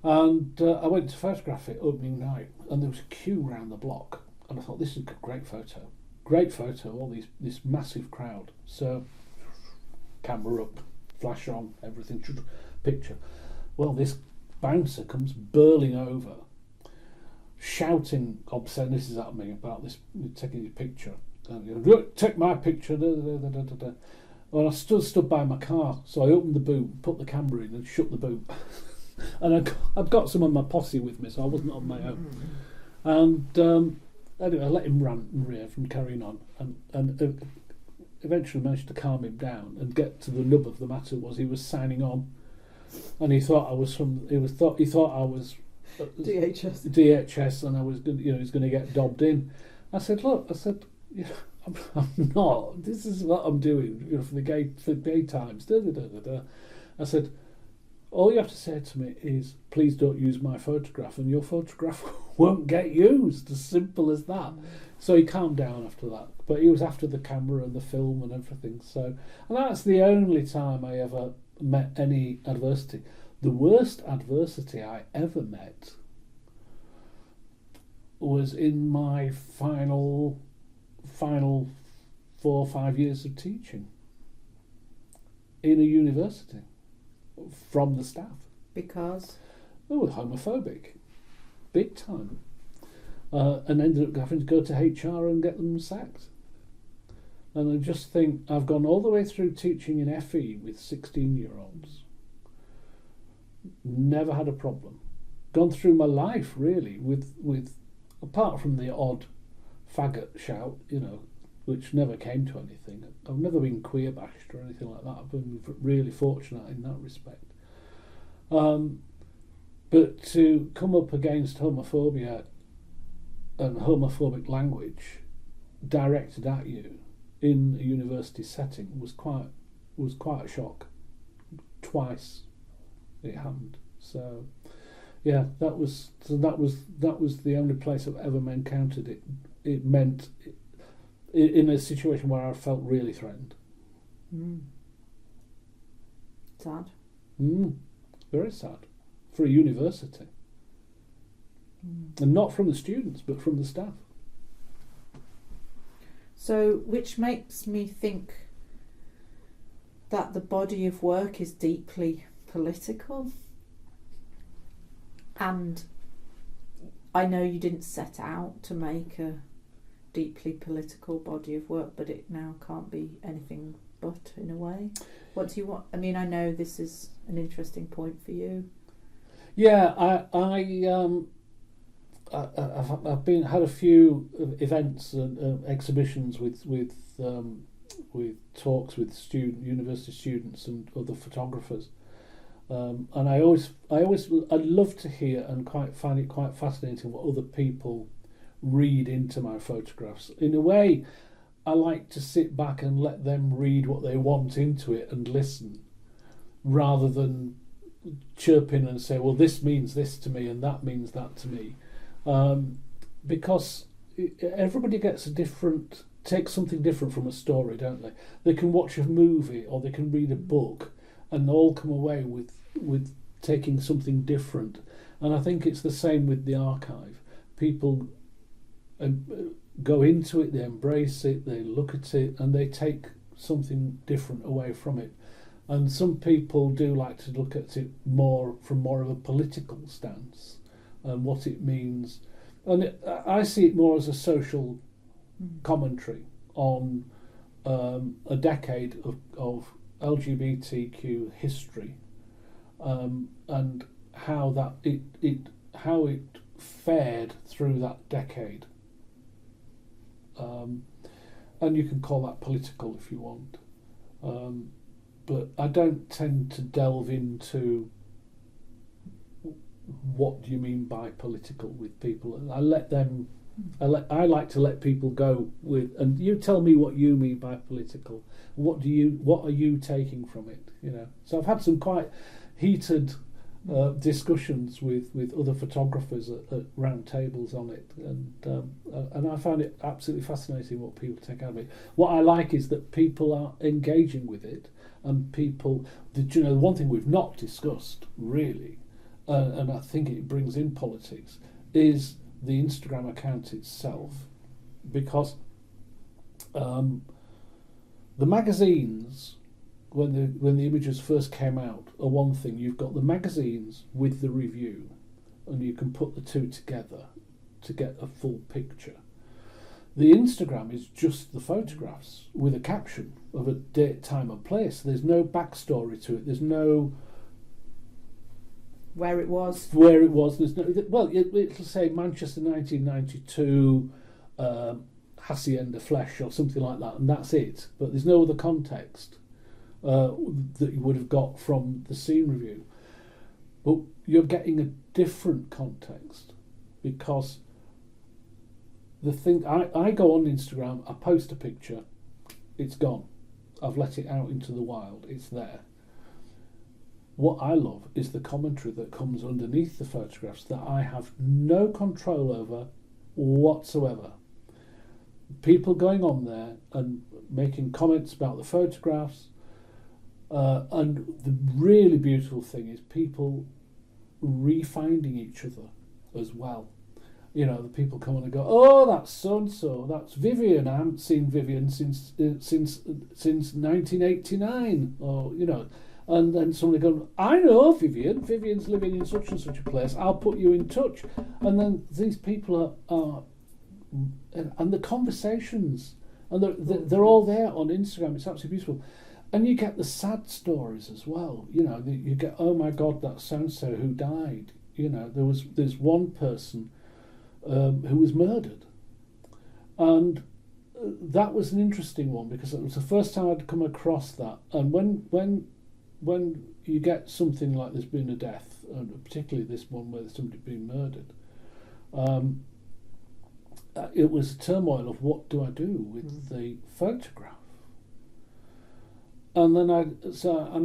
And I went to photograph it opening night, and there was a queue round the block. And I thought, this is a great photo, all this massive crowd. So, camera up, flash on, everything, picture. Well, this bouncer comes burling over, shouting obscenities at me about this, taking his picture. And, look, take my picture. Well, I stood by my car, so I opened the boot, put the camera in, and shut the boot. And I've got some of my posse with me, so I wasn't on my own. And anyway, I let him rant and rave and carrying on, and eventually managed to calm him down and get to the nub of the matter. Was he was signing on, and he thought I was from. He thought I was DHS, and I was, you know, he's going to get dobbed in. I said, look, you know, I'm not. This is what I'm doing, you know, for gay times. I said, all you have to say to me is, please don't use my photograph, and your photograph won't get used. As simple as that. So he calmed down after that. But he was after the camera and the film and everything. So, and that's the only time I ever met any adversity. The worst adversity I ever met was in my final 4 or 5 years of teaching in a university. From the staff. Because? They were homophobic. Big time. And ended up having to go to HR and get them sacked. And I just think, I've gone all the way through teaching in FE with 16-year-olds. Never had a problem. Gone through my life, really, with apart from the odd faggot shout, you know, which never came to anything. I've never been queer bashed or anything like that. I've been really fortunate in that respect. But to come up against homophobia and homophobic language directed at you in a university setting was quite a shock. Twice it happened. So yeah, that was the only place I've ever encountered it. It meant in a situation where I felt really threatened. Sad. Very sad. For a university. And not from the students, but from the staff. So, which makes me think that the body of work is deeply political. And I know you didn't set out to make a deeply political body of work, but it now can't be anything but, in a way. What do you want? I mean, I know this is an interesting point for you. Yeah, I've had a few events and exhibitions with talks with university students and other photographers, and I'd love to hear and find it quite fascinating what other people read into my photographs. In a way, I like to sit back and let them read what they want into it and listen, rather than chirp in and say, well, this means this to me and that means that to me, because everybody takes something different from a story, don't they? They can watch a movie or they can read a book and all come away with taking something different. And I think it's the same with the archive. People go into it, they embrace it, they look at it, and they take something different away from it. And some people do like to look at it from more of a political stance and what it means. And I see it more as a social commentary on a decade of LGBTQ history, and how it fared through that decade. And you can call that political if you want. But I don't tend to delve into what do you mean by political with people. I like to let people go with, and you tell me what you mean by political. What are you taking from it? So I've had some quite heated discussions with other photographers at round tables on it, and I found it absolutely fascinating what people take out of it. What I like is that people are engaging with it, and people, the one thing we've not discussed really, and I think it brings in politics, is the Instagram account itself, because the magazines, when the images first came out, are one thing. You've got the magazines with the review, and you can put the two together to get a full picture. The Instagram is just the photographs with a caption of a date, time and place. There's no backstory to it. There's no where it was. There's no, it'll say Manchester 1992, Hacienda Flesh or something like that, and that's it. But there's no other context that you would have got from the scene review. But you're getting a different context, because the thing, I go on Instagram, I post a picture, it's gone. I've let it out into the wild, it's there. What I love is the commentary that comes underneath the photographs that I have no control over whatsoever. People going on there and making comments about the photographs, and the really beautiful thing is people refinding each other as well. The people come on and go, oh, that's so and so, that's Vivian. I haven't seen Vivian since 1989, or and then somebody goes, I know Vivian. Vivian's living in such and such a place. I'll put you in touch. And then these people are and the conversations, and they're all there on Instagram. It's absolutely beautiful. And you get the sad stories as well. You get, oh my God, that's so and so who died. There's one person who was murdered, and that was an interesting one, because it was the first time I'd come across that. And when you get something like there's been a death, and particularly this one where somebody been murdered, it was a turmoil of what do I do with the photograph. And then I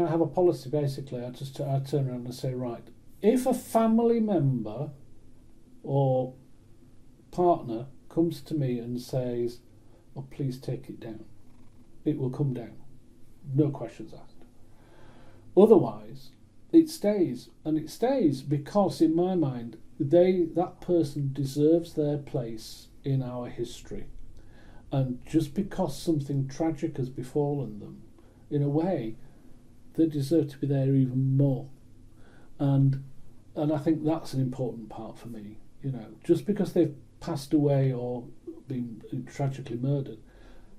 have a policy basically. I turn around and say, right, if a family member or partner comes to me and says, oh, please take it down, it will come down, no questions asked. Otherwise, it stays, and it stays because, in my mind, that person deserves their place in our history. And just because something tragic has befallen them, in a way, they deserve to be there even more. And I think that's an important part for me. Just because they've passed away or been tragically murdered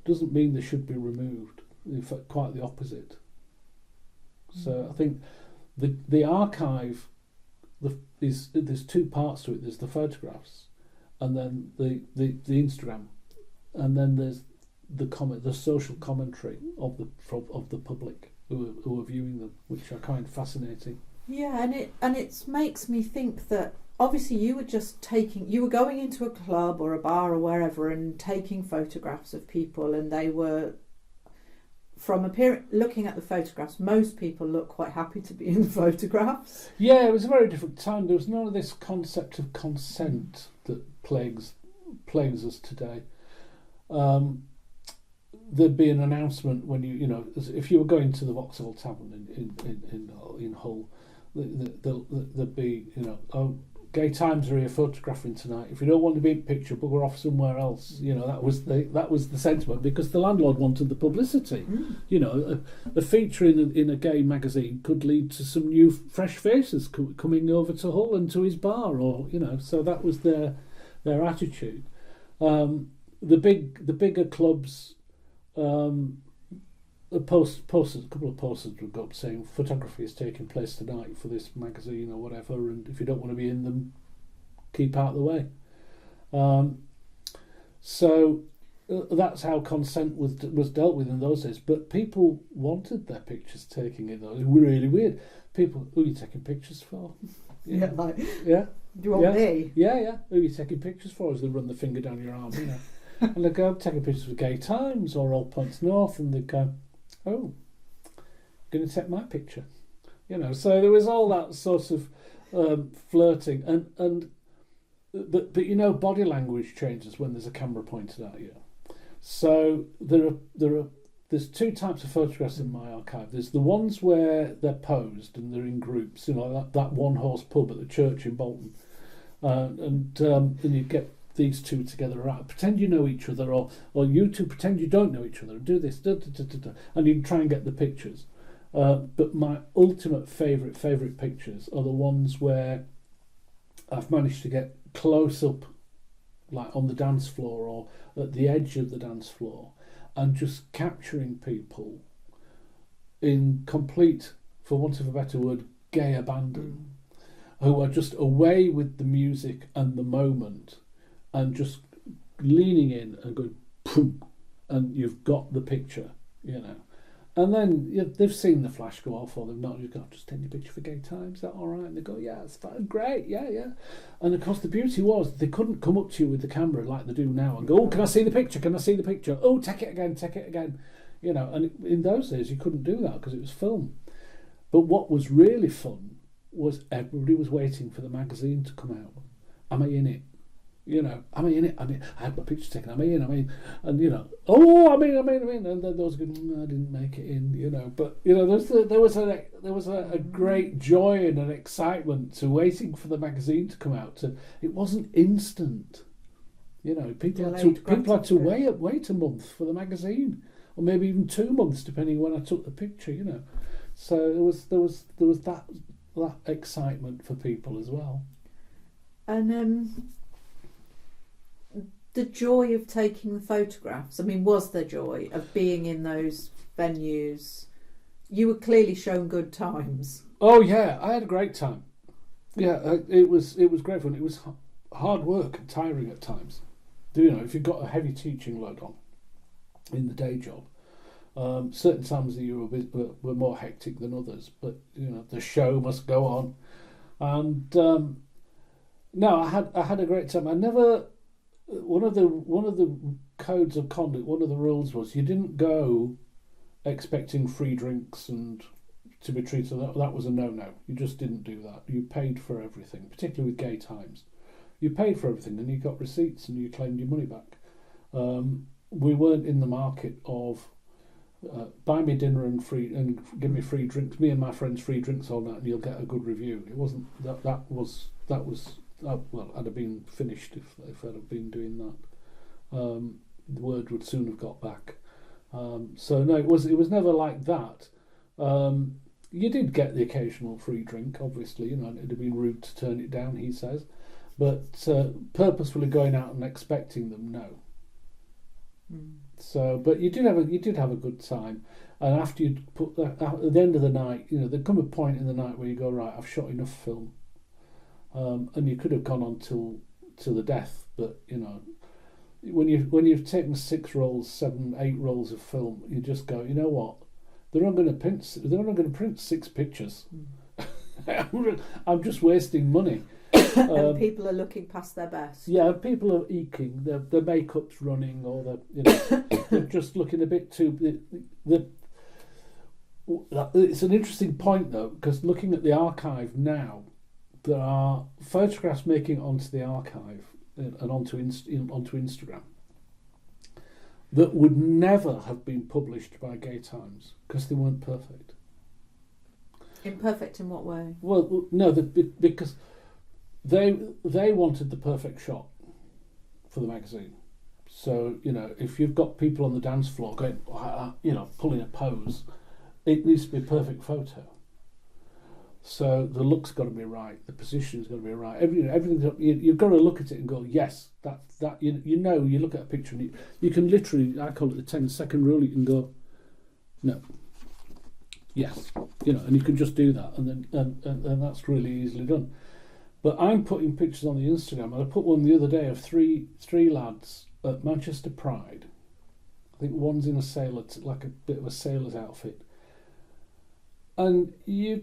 doesn't mean they should be removed. In fact, quite the opposite. So I think the archive there's two parts to it. There's the photographs, and then the Instagram, and then there's the social commentary of the public who are viewing them, which I find fascinating. Yeah, and it makes me think that obviously you were going into a club or a bar or wherever and taking photographs of people, and they were, from looking at the photographs, most people look quite happy to be in the photographs. Yeah, it was a very different time. There was none of this concept of consent that plagues us today. There'd be an announcement when if you were going to the Vauxhall Tavern in Hull, there'd be oh, gay times are here photographing tonight. If you don't want to be in picture, bugger off somewhere else. That was the sentiment, because the landlord wanted the publicity. A feature in a gay magazine could lead to some new fresh faces coming over to Hull and to his bar, or so that was their attitude. The bigger clubs a couple of posters would go up saying photography is taking place tonight for this magazine or whatever, and if you don't want to be in them, keep out of the way. So that's how consent was dealt with in those days. But people wanted their pictures taken in those. It was really weird. People, who are you taking pictures for? Yeah, like, yeah. Do you want me? Yeah. Who are you taking pictures for? As they run the finger down your arm, and they go, I'm taking pictures for Gay Times or All Points North, and they go, oh, going to take my picture, So there was all that sort of flirting, and but body language changes when there's a camera pointed at you. So there's two types of photographs in my archive. There's the ones where they're posed and they're in groups, that one horse pub at the church in Bolton, and you get these two together, right? Pretend you know each other, or you two pretend you don't know each other, and do this, and you try and get the pictures. But my ultimate favourite pictures are the ones where I've managed to get close up, like on the dance floor or at the edge of the dance floor, and just capturing people in complete, for want of a better word, gay abandon, who are just away with the music and the moment, and just leaning in and going, boom, and you've got the picture, And then they've seen the flash go off, or they've not. You've got, just take your picture for Gay Times. Is that all right? And they go, yeah, it's fine, great, yeah. And of course, the beauty was they couldn't come up to you with the camera like they do now and go, oh, can I see the picture? Can I see the picture? Oh, take it again. And in those days you couldn't do that because it was film. But what was really fun was everybody was waiting for the magazine to come out. Am I in it? Am I in it? I had my picture taken. Am I in? And I'm in. And then those go, I didn't make it in. But there was a great joy and an excitement to waiting for the magazine to come out. It wasn't instant. People had to wait a month for the magazine, or maybe even 2 months, depending when I took the picture. So there was that excitement for people as well. And the joy of taking the photographs. I mean, was there joy of being in those venues? You were clearly shown good times. Oh yeah, I had a great time. Yeah, it was great fun. It was hard work and tiring at times. If you've got a heavy teaching load on in the day job, certain times of the year were more hectic than others. But the show must go on, and no, I had a great time. I never. One of the codes of conduct, one of the rules was you didn't go expecting free drinks and to be treated. That was a no-no. You just didn't do that. You paid for everything, particularly with Gay Times. You paid for everything and you got receipts and you claimed your money back. We weren't in the market of buy me dinner and give me free drinks. Me and my friends free drinks all night and you'll get a good review. It wasn't that. That was. Well, I'd have been finished if I'd have been doing that. The word would soon have got back. So no, it was never like that. You did get the occasional free drink, obviously. It'd have been rude to turn it down, he says, but purposefully going out and expecting them, no. So, but you did have a good time, and after you'd put that at the end of the night, there'd come a point in the night where you go, right, I've shot enough film. And you could have gone on till the death, but when you've taken 6 rolls, 7, 8 rolls of film, you just go, you know what? They're not going to print 6 pictures. I'm just wasting money. And people are looking past their best. Yeah, people are eking. Their makeup's running, or they're just looking a bit too. It's an interesting point though, because looking at the archive now. There are photographs making it onto the archive and onto Instagram that would never have been published by Gay Times because they weren't perfect. Imperfect in what way? Well, no, because they wanted the perfect shot for the magazine. So if you've got people on the dance floor going, pulling a pose, it needs to be a perfect photo. So the look's got to be right, the position's got to be right. Everything's you've got to look at it and go, yes, that you know. You look at a picture and you can literally, I call it the 10-second rule. You can go, no, yes, and you can just do that, and then and that's really easily done. But I'm putting pictures on the Instagram, and I put one the other day of three lads at Manchester Pride. I think one's in a sailor, like a bit of a sailor's outfit, and you've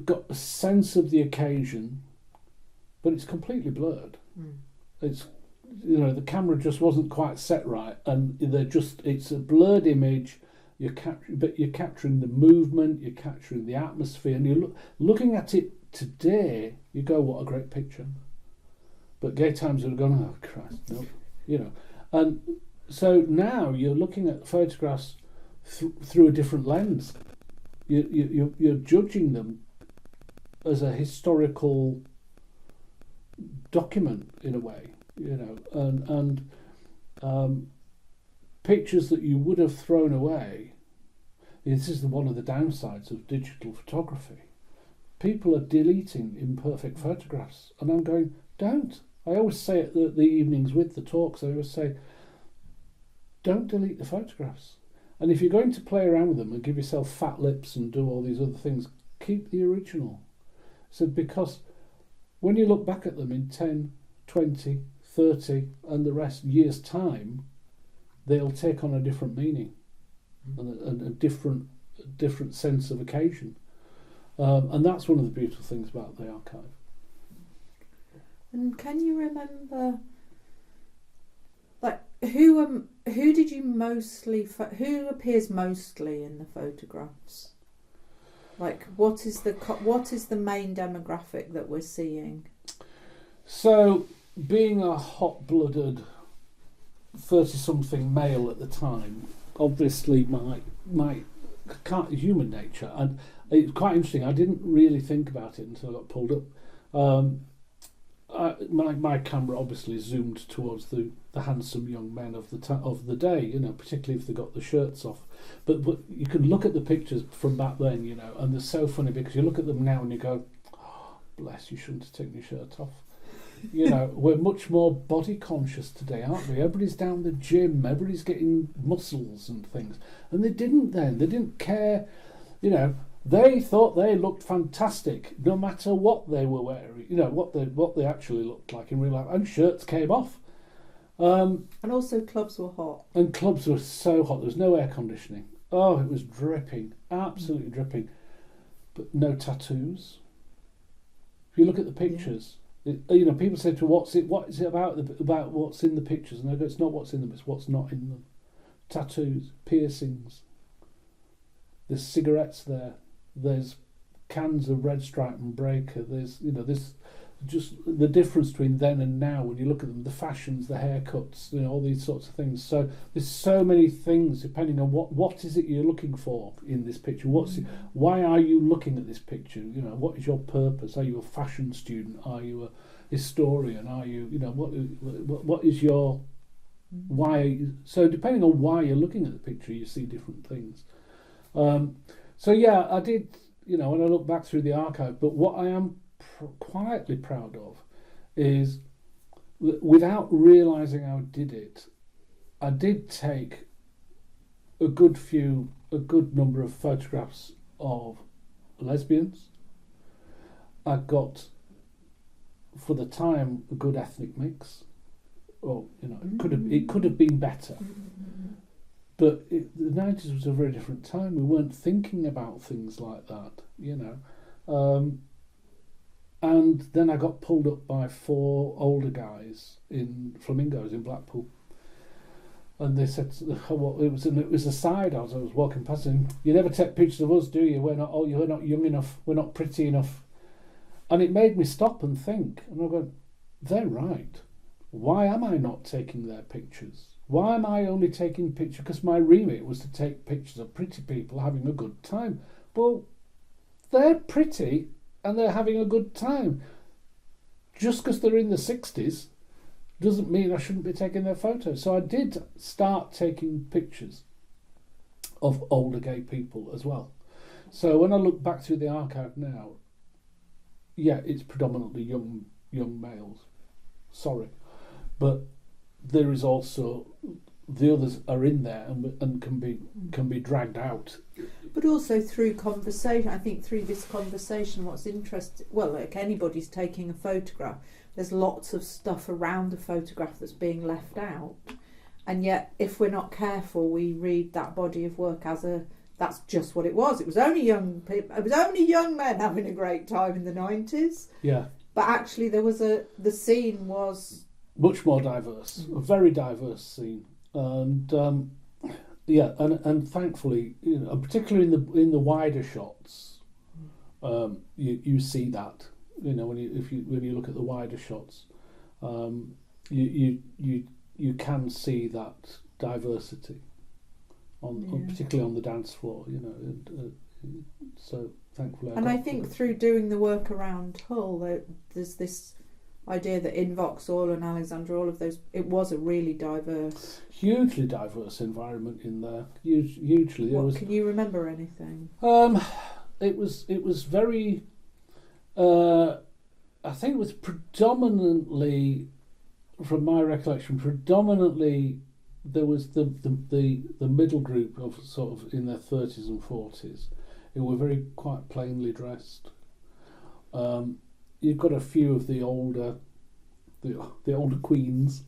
got a sense of the occasion, but it's completely blurred. It's the camera just wasn't quite set right, and it's a blurred image. But you're capturing the movement, you're capturing the atmosphere, and you're looking at it today. You go, what a great picture! But gay times would have gone, oh Christ, no, And so now you're looking at photographs through a different lens. You're judging them as a historical document in a way, and pictures that you would have thrown away. This is one of the downsides of digital photography. People are deleting imperfect photographs, and I'm going, don't. I always say at the evenings with the talks, I always say, don't delete the photographs. And if you're going to play around with them and give yourself fat lips and do all these other things, keep the original. So because when you look back at them in 10, 20, 30 and the rest years' time, they'll take on a different meaning and a different sense of occasion. And that's one of the beautiful things about the archive. And can you remember, like, who did you mostly who appears mostly in the photographs? Like, what is the main demographic that we're seeing? So, being a hot-blooded 30-something male at the time, obviously my human nature, and it's quite interesting. I didn't really think about it until I got pulled up. My camera obviously zoomed towards the handsome young men of the day, particularly if they got the shirts off. But you can look at the pictures from back then, and they're so funny because you look at them now and you go, oh, bless, you shouldn't have taken your shirt off. We're much more body conscious today, aren't we? Everybody's down the gym, everybody's getting muscles and things, and they didn't then. They didn't care, They thought they looked fantastic, no matter what they were wearing. What they actually looked like in real life, and shirts came off. And also clubs were hot. And clubs were so hot. There was no air conditioning. Oh, it was dripping, absolutely dripping. But no tattoos. If you look at the pictures. Yeah. People say to what is it about what's in the pictures, and I go, it's not what's in them, it's what's not in them. Tattoos, piercings. There's cigarettes there. There's cans of Red Stripe and Breaker. There's just the difference between then and now. When you look at them, the fashions, the haircuts, all these sorts of things. So there's so many things depending on what is it you're looking for in this picture. Why are you looking at this picture? What is your purpose? Are you a fashion student? Are you a historian? Are you what is your why? So depending on why you're looking at the picture, you see different things. So yeah, I did. When I look back through the archive, but what I am quietly proud of is, without realising I did it, I did take a good number of photographs of lesbians. I got, for the time, a good ethnic mix. It could have been better. But the 90s was a very different time. We weren't thinking about things like that, And then I got pulled up by 4 older guys in Flamingos in Blackpool. And they said, it was a side as I was walking past them. You never take pictures of us, do you? We're not young enough. We're not pretty enough. And it made me stop and think. And I go, they're right. Why am I not taking their pictures? Why am I only taking pictures? Because my remit was to take pictures of pretty people having a good time. Well, they're pretty and they're having a good time. Just because they're in the 60s doesn't mean I shouldn't be taking their photos. So I did start taking pictures of older gay people as well. So when I look back through the archive now, yeah, it's predominantly young males. Sorry, but there is also the others are in there and can be dragged out. But also through conversation, I think through this conversation, what's interesting, well, like anybody's taking a photograph, there's lots of stuff around the photograph that's being left out. And yet, if we're not careful, we read that body of work as that's just what it was. It was only young people, it was only young men having a great time in the 90s. Yeah. But actually the scene was much more diverse, a very diverse scene. And and thankfully, particularly in the wider shots, you see that. When you look at the wider shots, you can see that diversity particularly on the dance floor. So thankfully. I think through doing the work around Hull, there's this idea that in Vauxhall and Alexandra, all of those, it was a really hugely diverse environment in there. Hugely. Can you remember anything? It was very. I think it was predominantly, from my recollection, there was the middle group of sort of in their 30s and 40s who were very quite plainly dressed. You've got a few of the older queens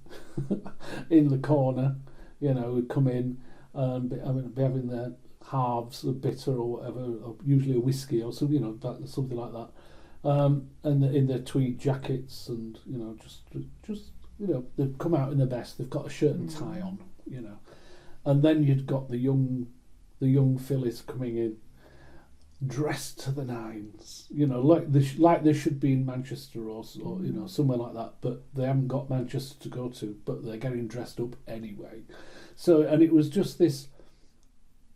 in the corner, who'd come in and be having their halves of bitter or whatever, or usually a whiskey or something, something like that. And in their tweed jackets and just they've come out in their best. They've got a shirt and tie on, and then you'd got the young fillies coming in, dressed to the nines, like they should be in Manchester or somewhere like that, but they haven't got Manchester to go to, but they're getting dressed up anyway. So, and it was just this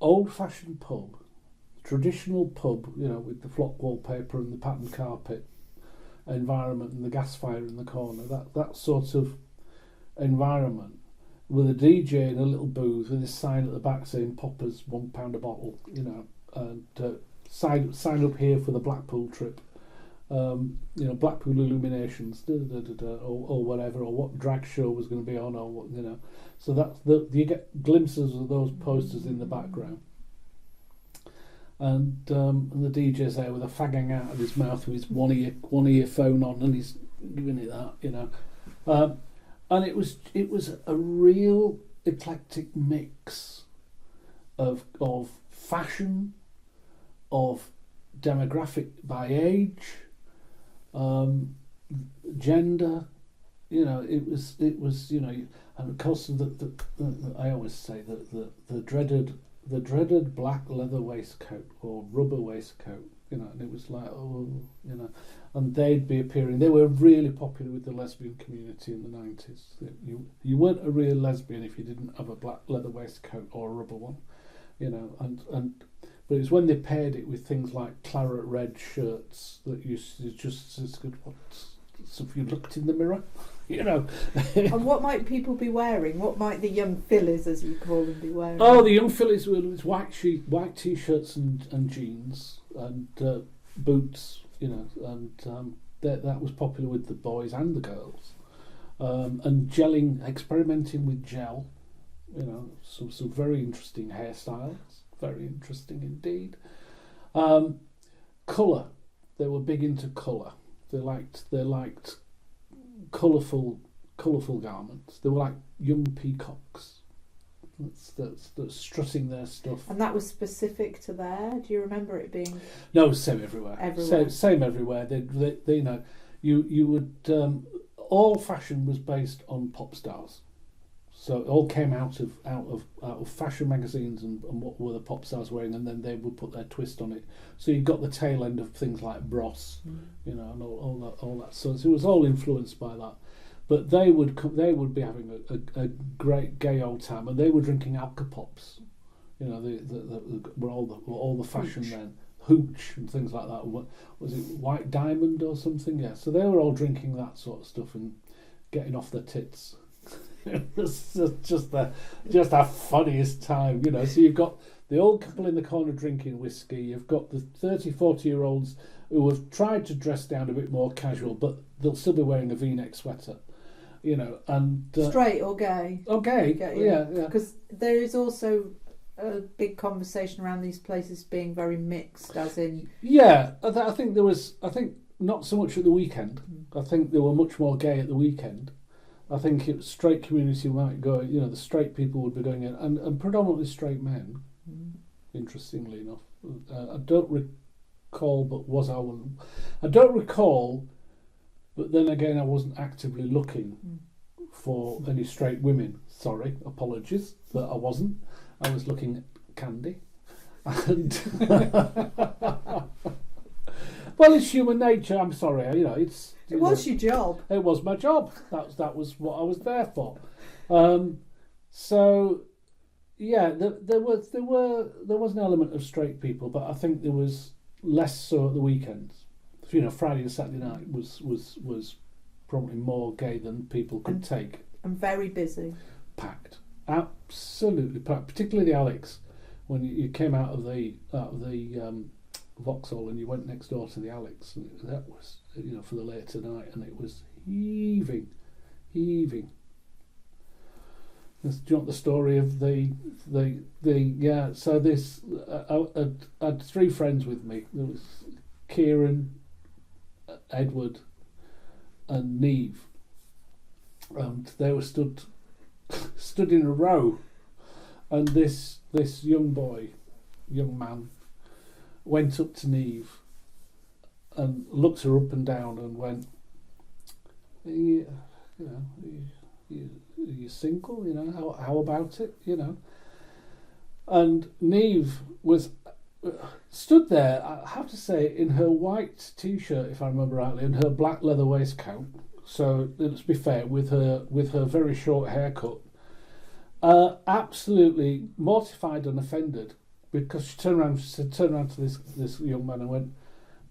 old-fashioned pub, traditional pub, with the flock wallpaper and the patterned carpet environment and the gas fire in the corner, that sort of environment, with a DJ in a little booth with this sign at the back saying "Poppers, £1 a bottle," and sign up here for the Blackpool trip, Blackpool Illuminations, or whatever, or what drag show was going to be on, or what, So that's you get glimpses of those posters in the background, and the DJ's there with a fag hanging out of his mouth with his one ear phone on, and he's giving it that, and it was a real eclectic mix of fashion, of demographic by age, gender, it was and of course I always say that the dreaded black leather waistcoat or rubber waistcoat, and it was like, and they'd be appearing. They were really popular with the lesbian community in the 90s. You weren't a real lesbian if you didn't have a black leather waistcoat or a rubber one, but it's when they paired it with things like claret red shirts that you just as good. What? So if you looked in the mirror, And what might people be wearing? What might the young fillies, as you call them, be wearing? Oh, the young fillies were white t-shirts and jeans and boots, and that was popular with the boys and the girls. And experimenting with gel, some very interesting hairstyles. Very interesting indeed. Colour. They were big into colour. They liked colourful garments. They were like young peacocks. That's strutting their stuff. And that was specific to there. Do you remember it being? No, same everywhere. Same everywhere. They you would all fashion was based on pop stars. So it all came out of fashion magazines and what were the pop stars wearing, and then they would put their twist on it. So you got the tail end of things like Bros, and all that. So it was all influenced by that. But they would be having a great gay old time, and they were drinking alcopops. Were all the fashion then, hooch and things like that. Was it White Diamond or something? Yeah. So they were all drinking that sort of stuff and getting off their tits. It was just the funniest time, So you've got the old couple in the corner drinking whiskey. You've got the 30, 40-year-olds who have tried to dress down a bit more casual, but they'll still be wearing a V-neck sweater, you know. And straight or gay? Oh, gay. Yeah. Because there is also a big conversation around these places being very mixed, as in. Yeah, I think there was. I think not so much at the weekend. I think there were much more gay at the weekend. I think it was straight community might go. You know, the straight people would be going in, and predominantly straight men. Interestingly enough, I don't recall, but was I one? I don't recall, but then again, I wasn't actively looking for any straight women. Sorry, apologies that I wasn't. I was looking at Candy, and well, it's human nature. I'm sorry, you know, it was your job. It was my job. That was what I was there for. So, yeah, there was an element of straight people, but I think there was less so at the weekends. You know, Friday and Saturday night was probably more gay than people could take. And very busy. Packed, absolutely packed. Particularly the Alex, when you came out of the Vauxhall and you went next door to the Alex. And that was, you know, for the later night, and it was heaving. Do you want the story of the yeah? So this, I had three friends with me. There was Kieran, Edward, and Neve, and they were stood in a row, and this young man, went up to Neve and looked her up and down and went, you know, are you single? You know, how about it? You know, and Neve was stood there, I have to say, in her white t-shirt, if I remember rightly, and her black leather waistcoat. So let's be fair, with her very short haircut, absolutely mortified and offended, because she turned around to this young man and went,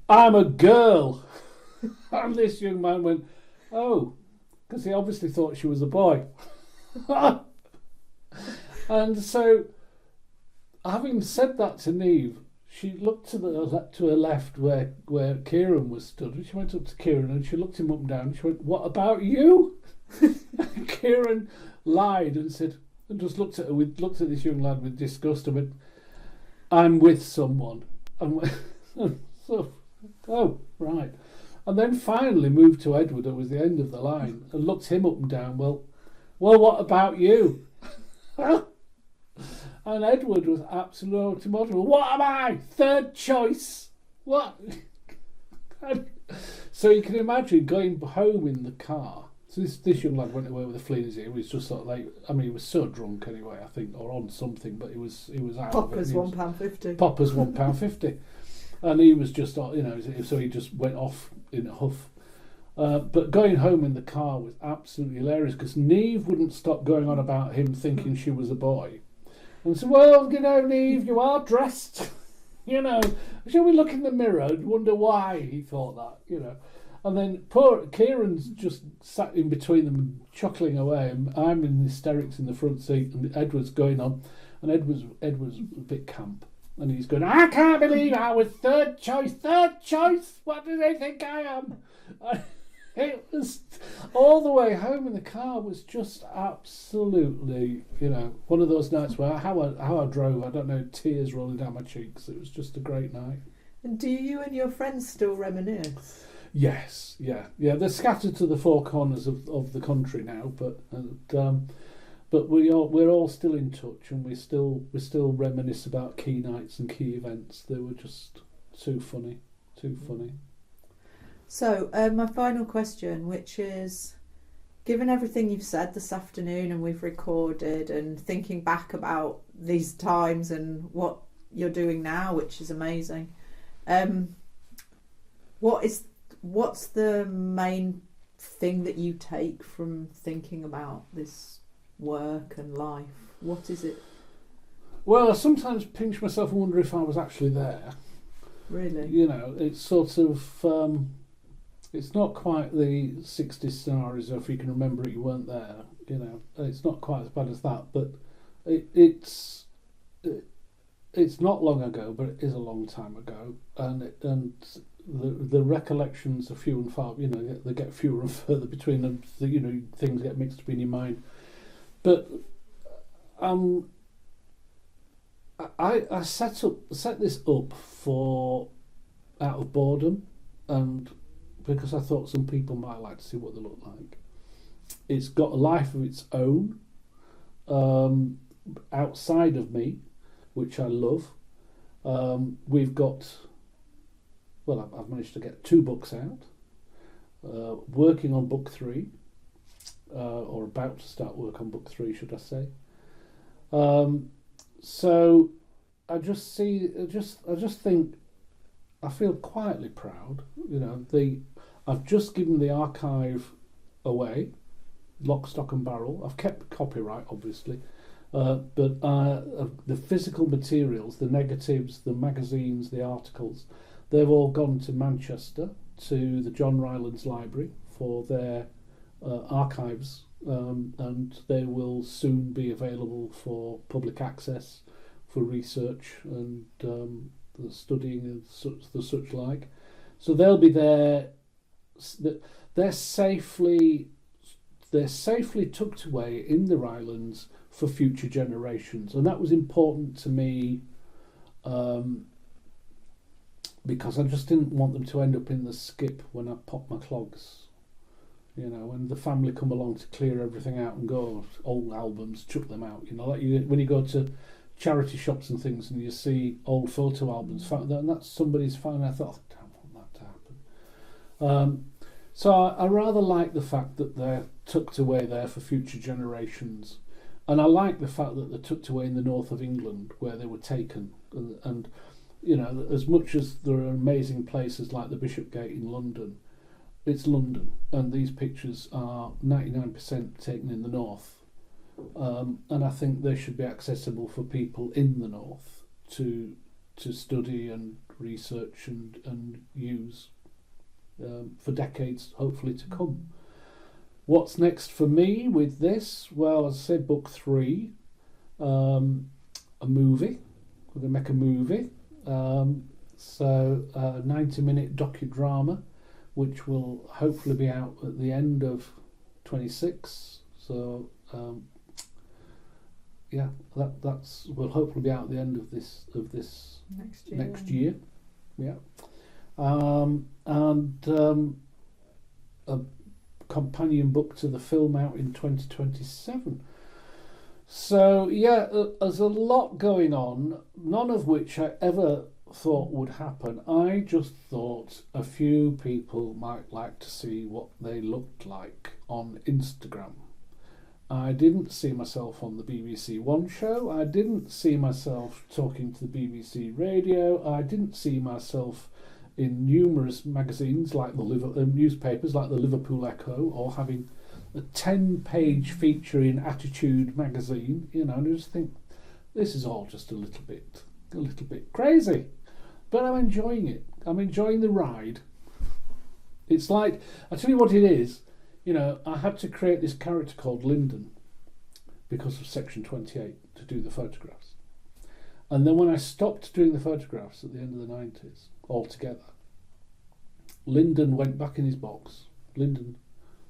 "I'm a girl," and this young man went, "Oh," because he obviously thought she was a boy. And so, having said that to Neve, she looked to her left where Kieran was stood, and she went up to Kieran and she looked him up and down and she went, "What about you?" And Kieran lied and said, and just looked at this young lad with disgust and went, "I'm with someone." And so, oh, right. And then finally moved to Edward, who was the end of the line, and looked him up and down. Well, what about you? And Edward was absolutely mortified. "What am I? Third choice? What?" So you can imagine going home in the car. So this young lad went away with a flea in his ear. He was just sort of like, I mean, he was so drunk anyway, I think, or on something, but he was out Popper's of it. £1.50. Popper's £1.50. And he was just, you know, so he just went off in a huff. But going home in the car was absolutely hilarious, because Neve wouldn't stop going on about him thinking she was a boy. And said, "Well, you know, Neve, you are dressed. You know, shall we look in the mirror and wonder why he thought that, you know?" And then poor Kieran's just sat in between them, chuckling away, and I'm in hysterics in the front seat, and Edward's going on, and Edward's a bit camp, and he's going, "I can't believe I was third choice. What do they think I am?" It was all the way home in the car was just absolutely, you know, one of those nights where how I drove, I don't know, tears rolling down my cheeks. It was just a great night. And do you and your friends still reminisce? Yes, yeah. They're scattered to the four corners of the country now, but we're all still in touch, and we still reminisce about key nights and key events. They were just too funny. So, my final question, which is, given everything you've said this afternoon and we've recorded, and thinking back about these times and what you're doing now, which is amazing, what's the main thing that you take from thinking about this work and life? What is it? Well, I sometimes pinch myself and wonder if I was actually there. Really? You know, it's sort of... it's not quite the 60s scenarios, if you can remember it, you weren't there, you know. It's not quite as bad as that, but it's not long ago, but it is a long time ago, and the recollections are few and far. They get fewer and further between them. Things get mixed up in your mind. But I set this up for out of boredom, and because I thought some people might like to see what they look like. It's got a life of its own, outside of me, which I love. We've got, I've managed to get 2 books out, working on book 3, or about to start work on book 3, should I say. So I just think I feel quietly proud. I've just given the archive away, lock, stock and barrel. I've kept copyright, obviously, but the physical materials, the negatives, the magazines, the articles, they've all gone to Manchester, to the John Rylands Library for their archives, and they will soon be available for public access, for research and the studying and such like. So they'll be there. They're safely tucked away in the Rylands for future generations, and that was important to me, because I just didn't want them to end up in the skip when I popped my clogs. When the family come along to clear everything out and go, old albums, chuck them out. When you go to charity shops and things and you see old photo albums, and that's somebody's phone. I thought, I don't want that to happen. So I rather like the fact that they're tucked away there for future generations, and I like the fact that they're tucked away in the north of England where they were taken. And as much as there are amazing places like the Bishopgate in London, it's London, and these pictures are 99% taken in the north. And I think they should be accessible for people in the north to study and research and use for decades, hopefully, to come. What's next for me with this? Well, as I said, book 3, a movie. We're going to make a movie. So a 90-minute docudrama, which will hopefully be out at the end of 26. So that's will hopefully be out at the end of this next year. Yeah. And a companion book to the film out in 2027. So there's a lot going on, none of which I ever thought would happen. I just thought a few people might like to see what they looked like on Instagram. I didn't see myself on the BBC One show. I didn't see myself talking to the BBC Radio. I didn't see myself in numerous magazines like newspapers like the Liverpool Echo, or having a 10-page feature in Attitude magazine. And I just think this is all just a little bit crazy, but I'm enjoying it. I'm enjoying the ride. It's like, I tell you what it is. I had to create this character called Linden because of Section 28 to do the photographs. And then when I stopped doing the photographs at the end of the 90s altogether, Linden went back in his box. Linden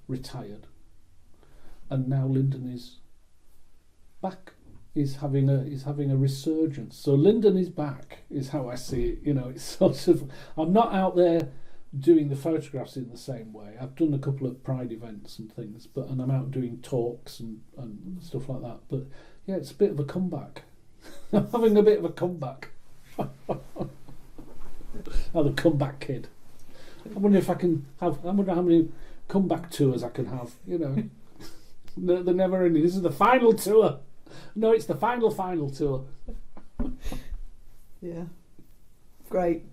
retired. And now Linden is back. He's having a resurgence. So Linden is back, is how I see it. It's sort of, I'm not out there doing the photographs in the same way. I've done a couple of Pride events and things, and I'm out doing talks and stuff like that. But yeah, it's a bit of a comeback. I'm having a bit of a comeback. I'm the comeback kid. I wonder how many comeback tours I can have. They're never ending. This is the final tour. No, it's the final tour. Yeah, great.